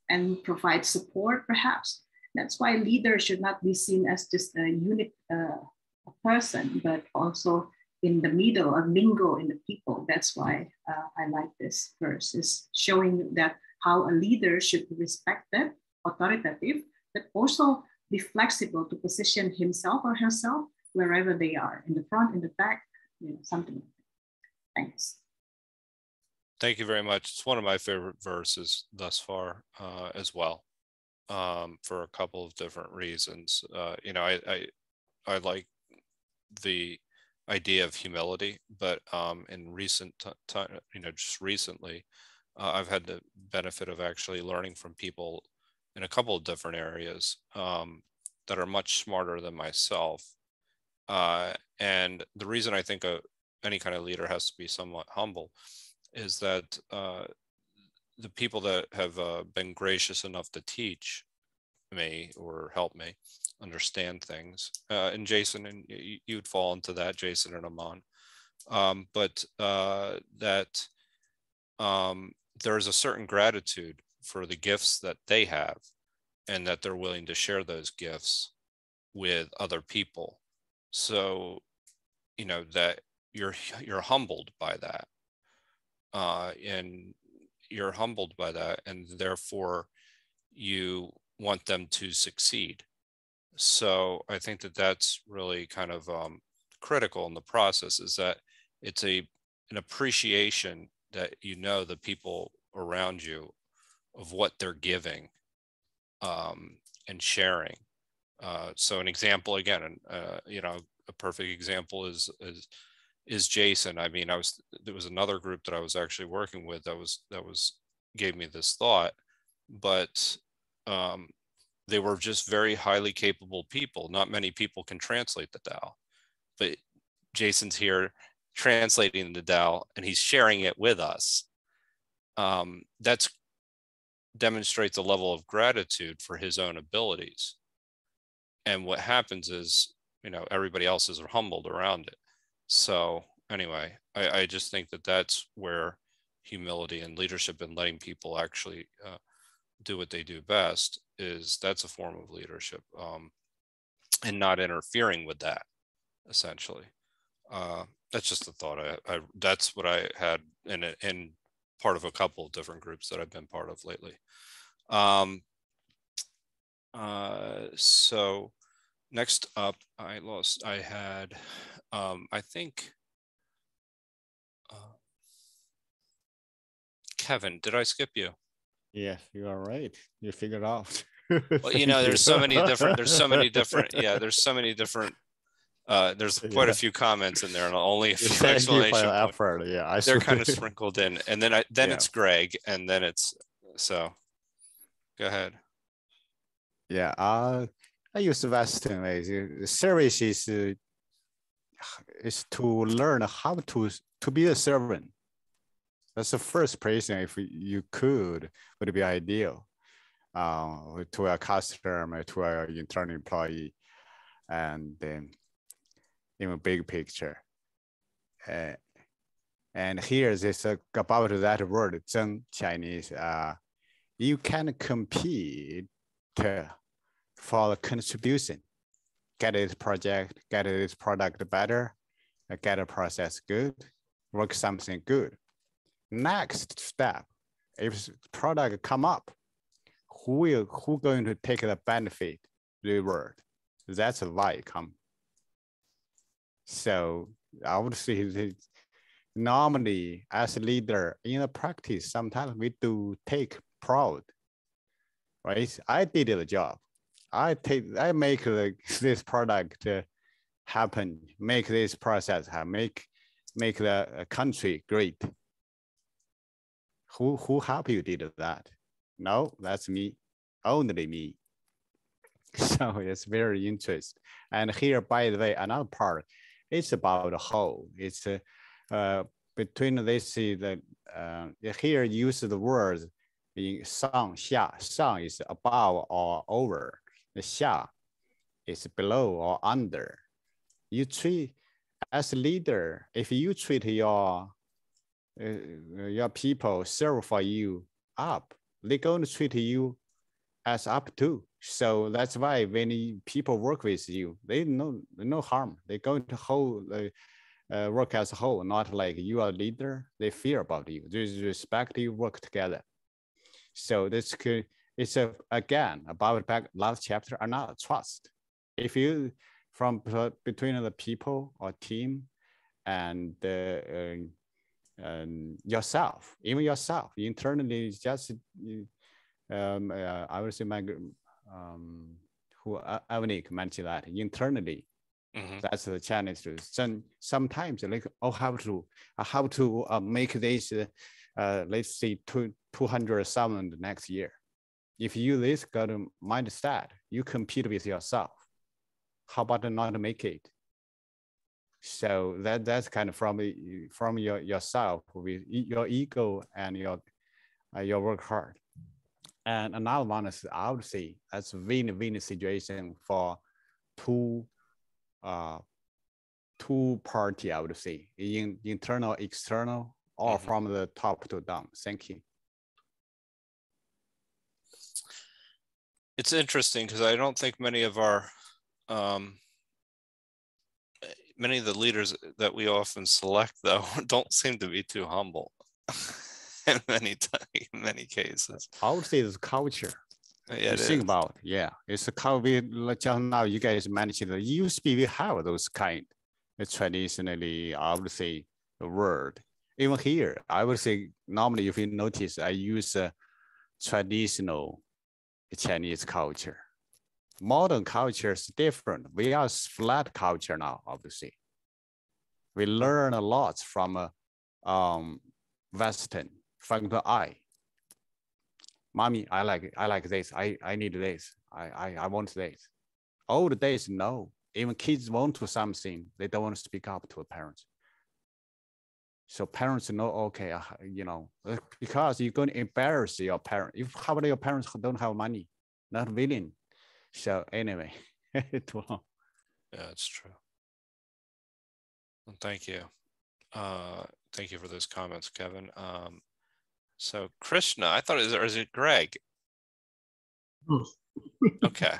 Speaker 5: and provide support, perhaps. That's why leaders should not be seen as just a unit, a person, but also in the middle, a mingle in the people. That's why I like this verse, is showing that how a leader should be respected, authoritative, but also be flexible to position himself or herself wherever they are, in the front, in the back, something like that. Thanks.
Speaker 1: Thank you very much. It's one of my favorite verses thus far as well, for a couple of different reasons. I like the idea of humility, but in recent time, just recently, I've had the benefit of actually learning from people in a couple of different areas that are much smarter than myself. And the reason I think any kind of leader has to be somewhat humble is that the people that have been gracious enough to teach me or help me understand things, and Jason, and you'd fall into that, Jason and Aman, but that there's a certain gratitude for the gifts that they have, and that they're willing to share those gifts with other people. So, that you're humbled by that, and you're humbled by that, and therefore you want them to succeed. So I think that that's really kind of critical in the process, is that it's an appreciation that the people around you of what they're giving and sharing. So an example again, a perfect example is Jason. I mean, there was another group that I was actually working with that gave me this thought, but they were just very highly capable people. Not many people can translate the Tao, but Jason's here translating the Tao and he's sharing it with us. That's demonstrates a level of gratitude for his own abilities. And what happens is, everybody else is humbled around it. So anyway, I just think that that's where humility and leadership and letting people actually do what they do best that's a form of leadership, and not interfering with that, essentially. That's just a thought. That's what I had in part of a couple of different groups that I've been part of lately. So next up, I had, I think, Kevin, did I skip you?
Speaker 11: Yes, you are right. You figured out.
Speaker 1: Well, there's so many different, there's so many different there's quite a few comments in there and only a few explanation points.
Speaker 11: Yeah,
Speaker 1: they're kind of sprinkled in, and then it's Greg, and then it's, so go ahead.
Speaker 11: Yeah, I use Western ways. The service is to learn how to be a servant. That's the first place. If you could, would be ideal to a customer, to an internal employee, and then in a big picture. And here is about that word, Zheng Chinese. You can compete for the contribution, get this project, get this product better, get a process good, work something good. Next step, if product come up, who going to take the benefit, reward? That's why come. So I would say normally as a leader in a practice, sometimes we do take proud, right? I did the job. I make this product happen, make this process happen, make the country great. Who help you did that? No, that's me, only me. So it's very interesting. And here, by the way, another part, it's about the whole. It's between this, here use the words in song, xia. Song is above or over. The xia is below or under. You treat, as a leader, if you treat your people serve for you up, they're going to treat you as up too. So that's why when people work with you, they no harm. They're going to work as a whole, not like you are a leader. They fear about you. There's respect. You work together. So this could, it's again about last chapter, another trust. If you from between the people or team and yourself, even yourself internally, just I would say who Avnik mentioned that internally. That's the challenge. Sometimes like, oh, how to make this let's say 200,000 next year. If you this got a mindset, you compete with yourself. How about not make it? So that's kind of from yourself with your ego and your work hard. And another one is, I would say that's a win-win situation for two party, I would say, internal, external, or from the top to down. Thank you.
Speaker 1: It's interesting because I don't think many of our many of the leaders that we often select, though, don't seem to be too humble in many cases.
Speaker 11: I would say it's culture.
Speaker 1: Yeah,
Speaker 11: you think about, it's a how we just now you guys manage it. Used to be we have those kind traditionally, I would say, the word. Even here, I would say normally if you notice, I use traditional Chinese culture. Modern culture is different. We are flat culture now, obviously. We learn a lot from Western, from the eye. Mommy, I like this. I need this. I want this. Old days, no. Even kids want to something, they don't want to speak up to a parent. So parents know, okay, because you're going to embarrass your parent. If how about your parents who don't have money, not willing. So anyway, too long.
Speaker 1: Yeah, it's true. Well, thank you. Thank you for those comments, Kevin. So Krishna, I thought, or is it Greg? Okay.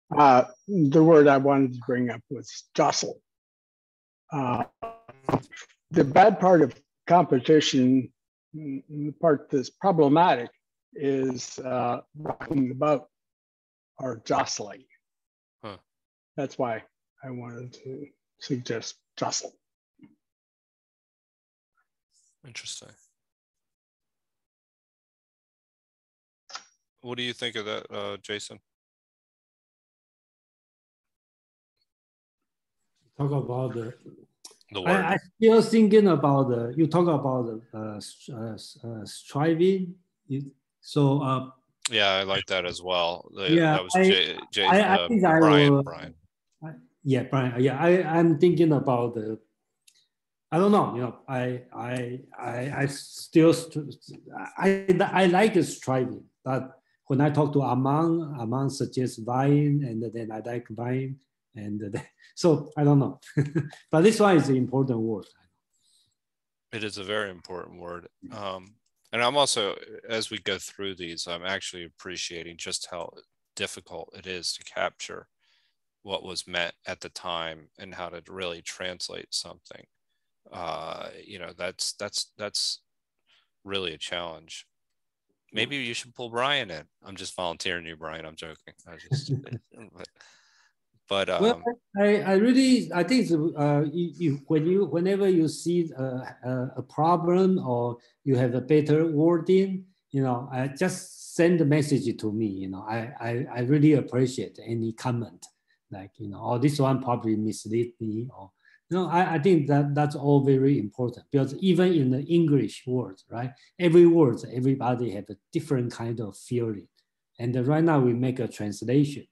Speaker 17: The word I wanted to bring up was jostle. The bad part of competition, the part that's problematic, is rocking the boat or jostling.
Speaker 1: Huh.
Speaker 17: That's why I wanted to suggest jostle.
Speaker 1: Interesting. What do you think of that, Jason?
Speaker 7: Talk about the
Speaker 1: word.
Speaker 7: I still thinking about the. You talk about the striving.
Speaker 1: Yeah, I like that as well.
Speaker 7: Yeah,
Speaker 1: that was
Speaker 7: I think
Speaker 1: Brian.
Speaker 7: Yeah, Brian. Yeah, I'm thinking about the. I don't know. I still I like striving, but when I talk to Amang suggests Vine, and then I like Vine. And so I don't know, but this one is an important word.
Speaker 1: It is a very important word. And I'm also, as we go through these, I'm actually appreciating just how difficult it is to capture what was meant at the time and how to really translate something. That's really a challenge. Maybe you should pull Brian in. I'm just volunteering you, Brian. I'm joking. But
Speaker 7: well, I think whenever you see a problem or you have a better wording, I just send a message to me. I really appreciate any comment, like oh, this one probably mislead me, or I think that's all very important, because even in the English words, right? Everybody have a different kind of feeling, and right now we make a translation.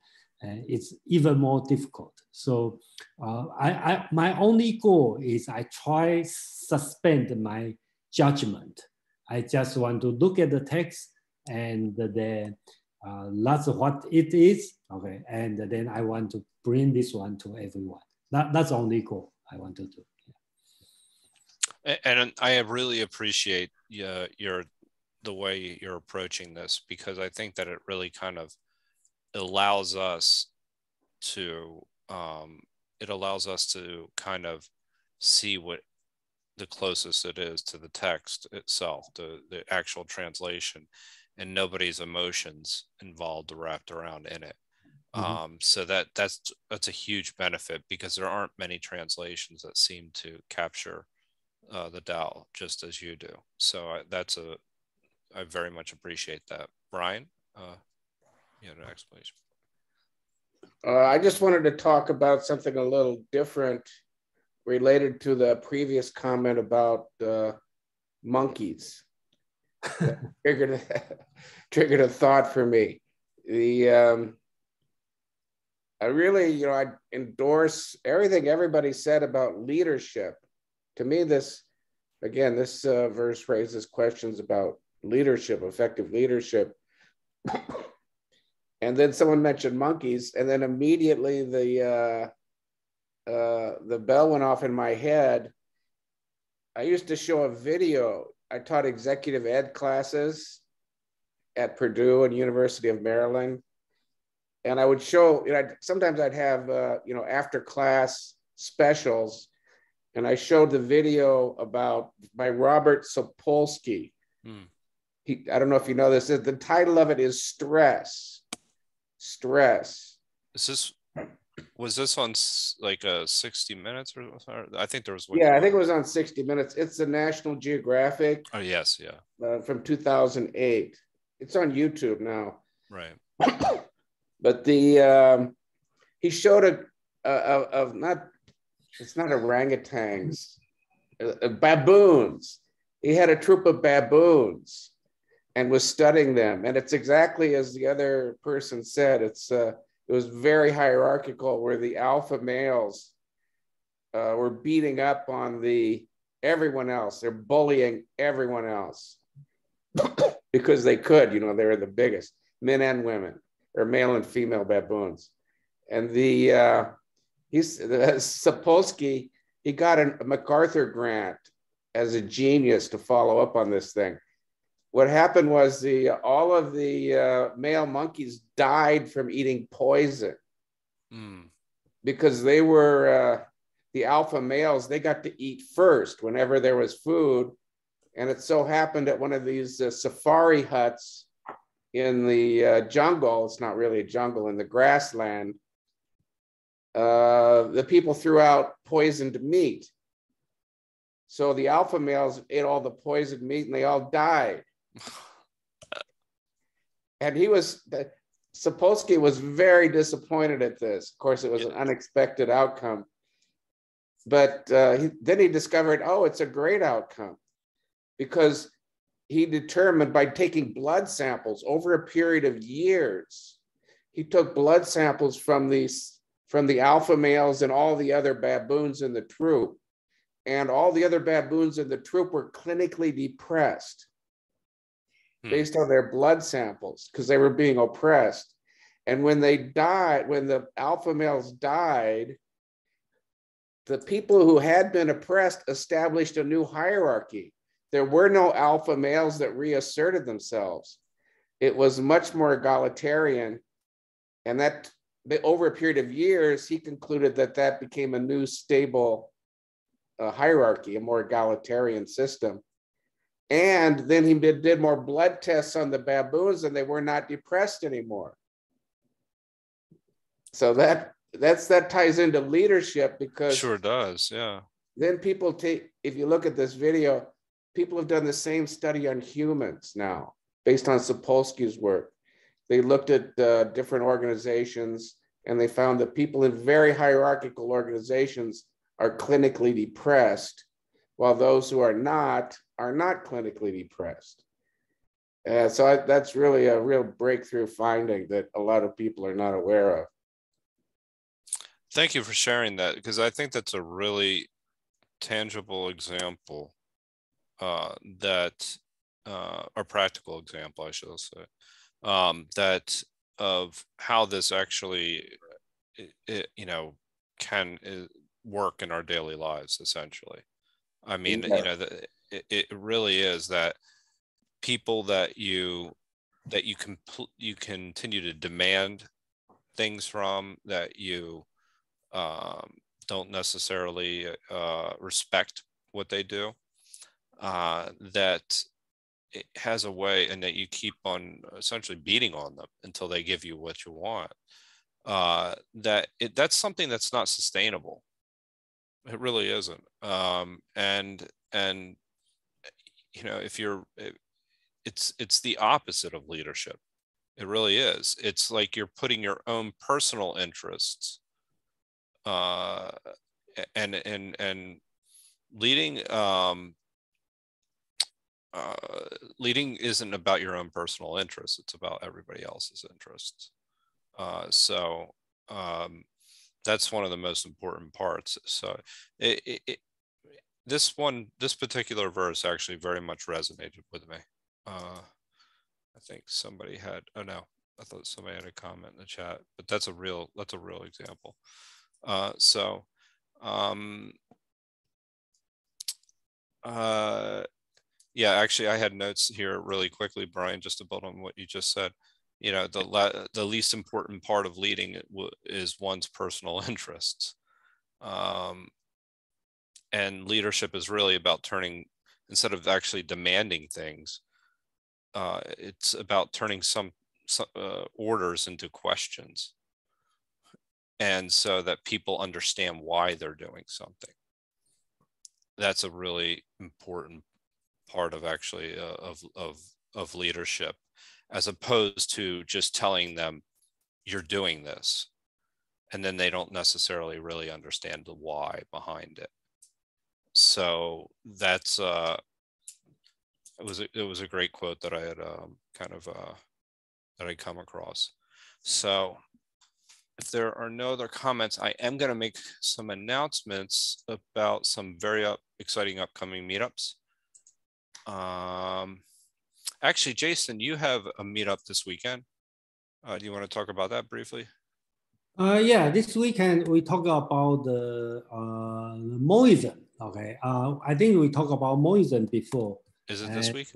Speaker 7: It's even more difficult. So my only goal is I try suspend my judgment. I just want to look at the text and then that's what it is. Okay, and then I want to bring this one to everyone. That's the only goal I want to do.
Speaker 1: Yeah. And I really appreciate the way you're approaching this, because I think that it really kind of allows us to kind of see what the closest it is to the text itself, the actual translation, and nobody's emotions involved or wrapped around in it. So that's a huge benefit, because there aren't many translations that seem to capture the Tao just as you do. So I very much appreciate that. Brian, you had an explanation.
Speaker 13: I just wanted to talk about something a little different related to the previous comment about monkeys. triggered a thought for me. I really, I endorse everything everybody said about leadership. To me, this verse raises questions about leadership, effective leadership. And then someone mentioned monkeys, and then immediately the bell went off in my head. I used to show a video. I taught executive ed classes at Purdue and University of Maryland, and I would show. Sometimes I'd have after class specials, and I showed the video by Robert Sapolsky. I don't know if you know this, the title of it is Stress. Stress.
Speaker 1: Was this on like 60 Minutes or I think there was
Speaker 13: one. Yeah, I think it was on 60 Minutes. It's the National Geographic.
Speaker 1: Oh, yes, yeah.
Speaker 13: From 2008. It's on YouTube now.
Speaker 1: Right.
Speaker 13: But he showed it's not orangutans, baboons. He had a troop of baboons and was studying them. And it's exactly as the other person said. It was very hierarchical, where the alpha males were beating up on everyone else. They're bullying everyone else because they could, they were the biggest, men and women, or male and female baboons. And Sapolsky, he got a MacArthur grant as a genius to follow up on this thing. What happened was all of the male monkeys died from eating poison because they were the alpha males. They got to eat first whenever there was food, and it so happened at one of these safari huts in the jungle. It's not really a jungle, in the grassland. The people threw out poisoned meat, so the alpha males ate all the poisoned meat, and they all died. And Sapolsky was very disappointed at this. Of course, it was an unexpected outcome. But then he discovered, it's a great outcome, because he determined by taking blood samples over a period of years. He took blood samples from the alpha males and all the other baboons in the troop. And all the other baboons in the troop were clinically depressed based on their blood samples, because they were being oppressed. And when they died, when the alpha males died, the people who had been oppressed established a new hierarchy. There were no alpha males that reasserted themselves. It was much more egalitarian. And that, over a period of years, he concluded that became a new stable hierarchy, a more egalitarian system. And then he did more blood tests on the baboons, and they were not depressed anymore. So that ties into leadership, because
Speaker 1: sure does, yeah.
Speaker 13: Then if you look at this video, people have done the same study on humans now, based on Sapolsky's work. They looked at different organizations, and they found that people in very hierarchical organizations are clinically depressed, while those who are not clinically depressed. So that's really a real breakthrough finding that a lot of people are not aware of.
Speaker 1: Thank you for sharing that, because I think that's a really tangible example or practical example, I should say, that of how this actually, can work in our daily lives, essentially. I mean, it really is that people that you continue to demand things from, that you don't necessarily respect what they do, that it has a way, and that you keep on essentially beating on them until they give you what you want. That's something that's not sustainable. It really isn't. And it's the opposite of leadership. It really is. It's like you're putting your own personal interests and leading. Leading isn't about your own personal interests. It's about everybody else's interests. So that's one of the most important parts. So this particular verse actually very much resonated with me. I think somebody had, oh no, I thought somebody had a comment in the chat, but that's a real example. Yeah, actually I had notes here really quickly, Brian, just to build on what you just said. The least important part of leading is one's personal interests. And leadership is really about turning, instead of actually demanding things, it's about turning some orders into questions, and so that people understand why they're doing something. That's a really important part of actually of leadership, as opposed to just telling them you're doing this, and then they don't necessarily really understand the why behind it. So that's it was a great quote that I had that I come across. So if there are no other comments, I am going to make some announcements about some very exciting upcoming meetups. Actually, Jason, you have a meetup this weekend. Do you want to talk about that briefly?
Speaker 7: Yeah, this weekend we talk about the Moism. Okay, I think we talked about Moism before.
Speaker 1: Is it this week?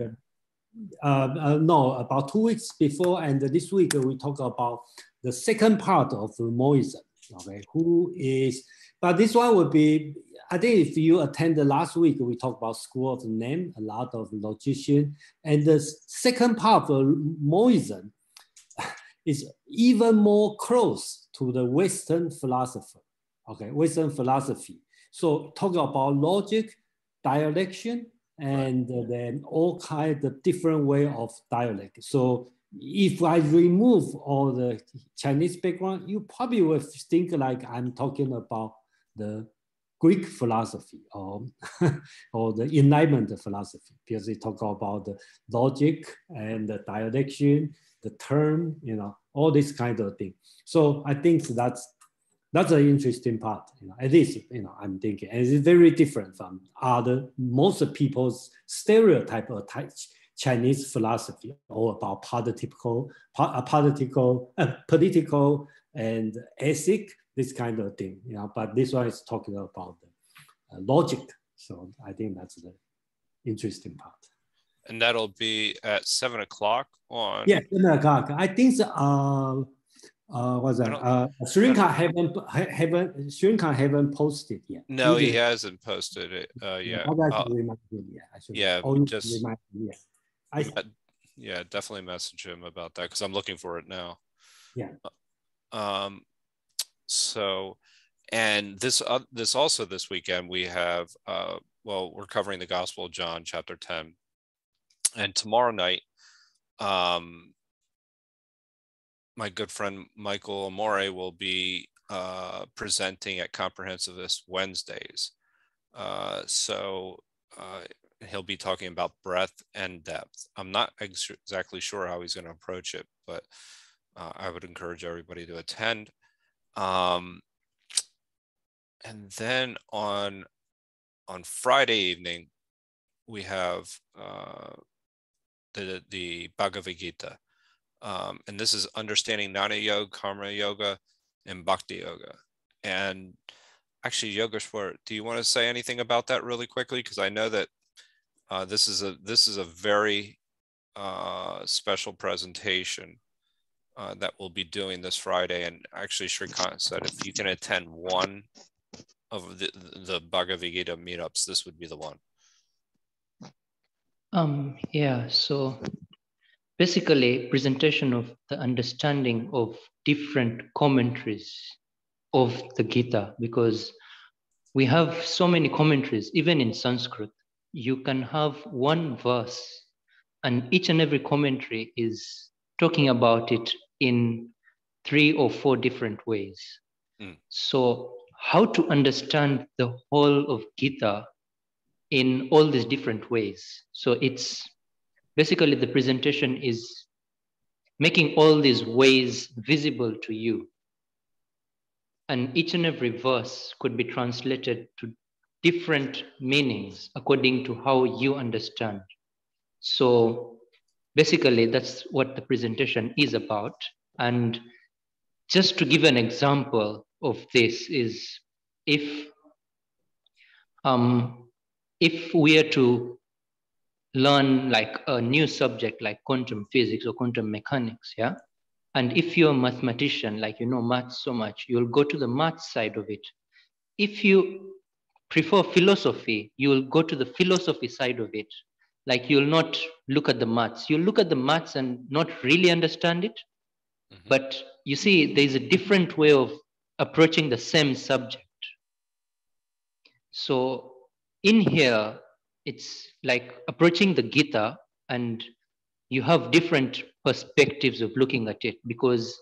Speaker 7: No, about 2 weeks before, and this week we talk about the second part of Moism. Okay, who is? But this one would be. I think if you attended last week, we talked about School of the Name, a lot of logician, and the second part of Moism is even more close to the Western philosopher. Okay, Western philosophy. So talk about logic, dialectic, and then all kinds of different way of dialect. So if I remove all the Chinese background, you probably will think like I'm talking about the Greek philosophy or, or the Enlightenment philosophy, because they talk about the logic and the dialectic, the term, you know, all this kind of thing. So I think that's an interesting part, you know, at least, you know, I'm thinking, and it's very different from most people's stereotype of Chinese philosophy, all about political and ethic, this kind of thing, you know, but this one is talking about the logic. So I think that's the interesting part.
Speaker 1: And that'll be at 7 o'clock on.
Speaker 7: Yeah, 7 o'clock. I think what's that? Shrinka haven't posted yet.
Speaker 1: No, he hasn't posted it yet. Yeah, definitely message him about that, because I'm looking for it now.
Speaker 7: Yeah.
Speaker 1: So, and this also this weekend we have well, we're covering the Gospel of John, chapter 10, and tomorrow night, my good friend Michael Amore will be presenting at Comprehensivist Wednesdays. So he'll be talking about breadth and depth. I'm not exactly sure how he's going to approach it, but I would encourage everybody to attend. And then on Friday evening, we have the Bhagavad Gita. And this is understanding Jnana Yoga, Karma Yoga, and Bhakti Yoga. And actually, Yogeshwar, do you want to say anything about that really quickly? Because I know that this is a very special presentation that we'll be doing this Friday. And actually, Shrikant said if you can attend one of the Bhagavad Gita meetups, this would be the one.
Speaker 12: Yeah, so basically presentation of the understanding of different commentaries of the Gita, because we have so many commentaries, even in Sanskrit. You can have one verse and each and every commentary is talking about it in 3 or 4 different ways. So how to understand the whole of Gita in all these different ways? So it's basically the presentation is making all these ways visible to you. And each and every verse could be translated to different meanings according to how you understand. So basically that's what the presentation is about. And just to give an example of this is if we are to learn like a new subject like quantum physics or quantum mechanics, yeah? And if you're a mathematician, like you know maths so much, you'll go to the maths side of it. If you prefer philosophy, you will go to the philosophy side of it. Like you'll not look at the maths. You'll look at the maths and not really understand it. But you see, there's a different way of approaching the same subject. So in here, it's like approaching the Gita, and you have different perspectives of looking at it because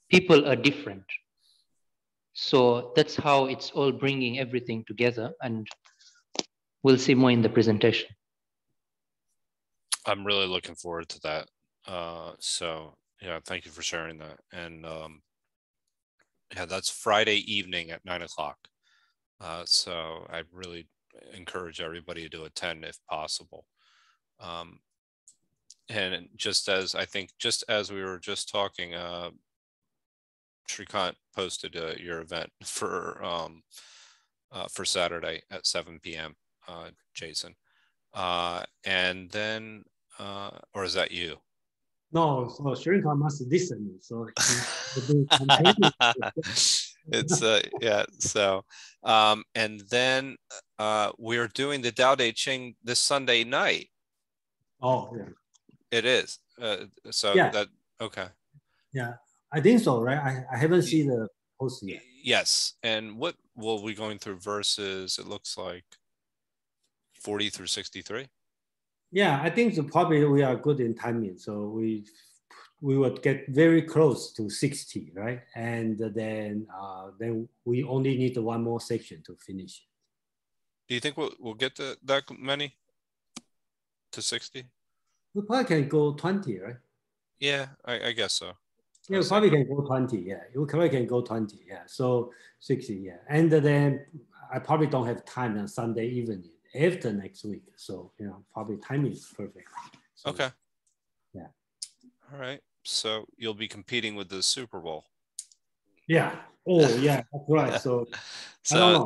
Speaker 12: people are different. So that's how it's all bringing everything together, and we'll see more in the presentation.
Speaker 1: I'm really looking forward to that. So yeah, thank you for sharing that. And yeah, that's Friday evening at 9 o'clock. So I really encourage everybody to attend if possible. And just as we were just talking, Shrikant posted your event for Saturday at 7 p.m. Jason, and then or is that you?
Speaker 7: No, so Shrikant must listen. So
Speaker 1: it's yeah. So and then we're doing the Dao De Jing this Sunday night.
Speaker 7: Oh yeah.
Speaker 1: It is. So
Speaker 7: yeah.
Speaker 1: that okay.
Speaker 7: Yeah, I think so, right? I haven't seen the post yet.
Speaker 1: Yes. And what will we going through verses? It looks like 40 through 63.
Speaker 7: Yeah, I think so probably we are good in timing. So we would get very close to 60, right? And then we only need one more section to finish.
Speaker 1: Do you think we'll get to that many? To 60?
Speaker 7: We probably can go 20, right?
Speaker 1: Yeah, I guess so.
Speaker 7: Yeah, we probably can go 20. Yeah, we probably can go 20. Yeah, so 60. Yeah, and then I probably don't have time on Sunday evening after next week. So probably timing is perfect. So,
Speaker 1: okay.
Speaker 7: Yeah.
Speaker 1: All right. So you'll be competing with the Super Bowl.
Speaker 7: Yeah. Oh, yeah. That's right. So.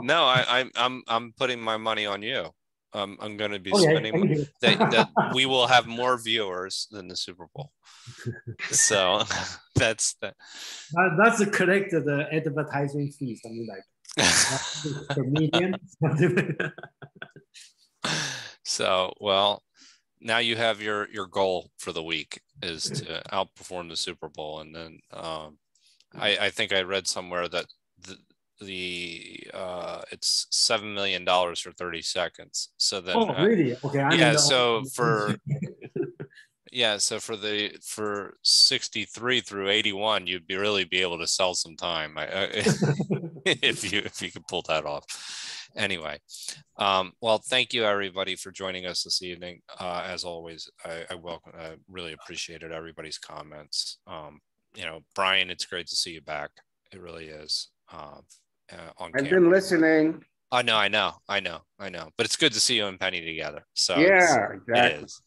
Speaker 1: No, I'm putting my money on you. I'm going to be spending that we will have more viewers than the Super Bowl. So that's the
Speaker 7: correct. The advertising fee, something like per million.
Speaker 1: So well, now you have your goal for the week is to outperform the Super Bowl, and then I think I read somewhere that it's $7 million for 30 seconds. So then
Speaker 7: really? Okay.
Speaker 1: Yeah. So for for 63 through 81, you'd really be able to sell some time if you could pull that off. Anyway, well, thank you everybody for joining us this evening. As always, I really appreciated everybody's comments. Brian, it's great to see you back. It really is. On
Speaker 13: I've been listening.
Speaker 1: I know. But it's good to see you and Penny together. So
Speaker 13: yeah, exactly.
Speaker 1: It is.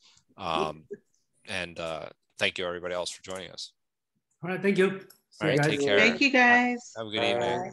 Speaker 1: And thank you everybody else for joining us.
Speaker 7: All right, thank you.
Speaker 1: All right, take care.
Speaker 2: Thank you guys.
Speaker 1: Have a good evening.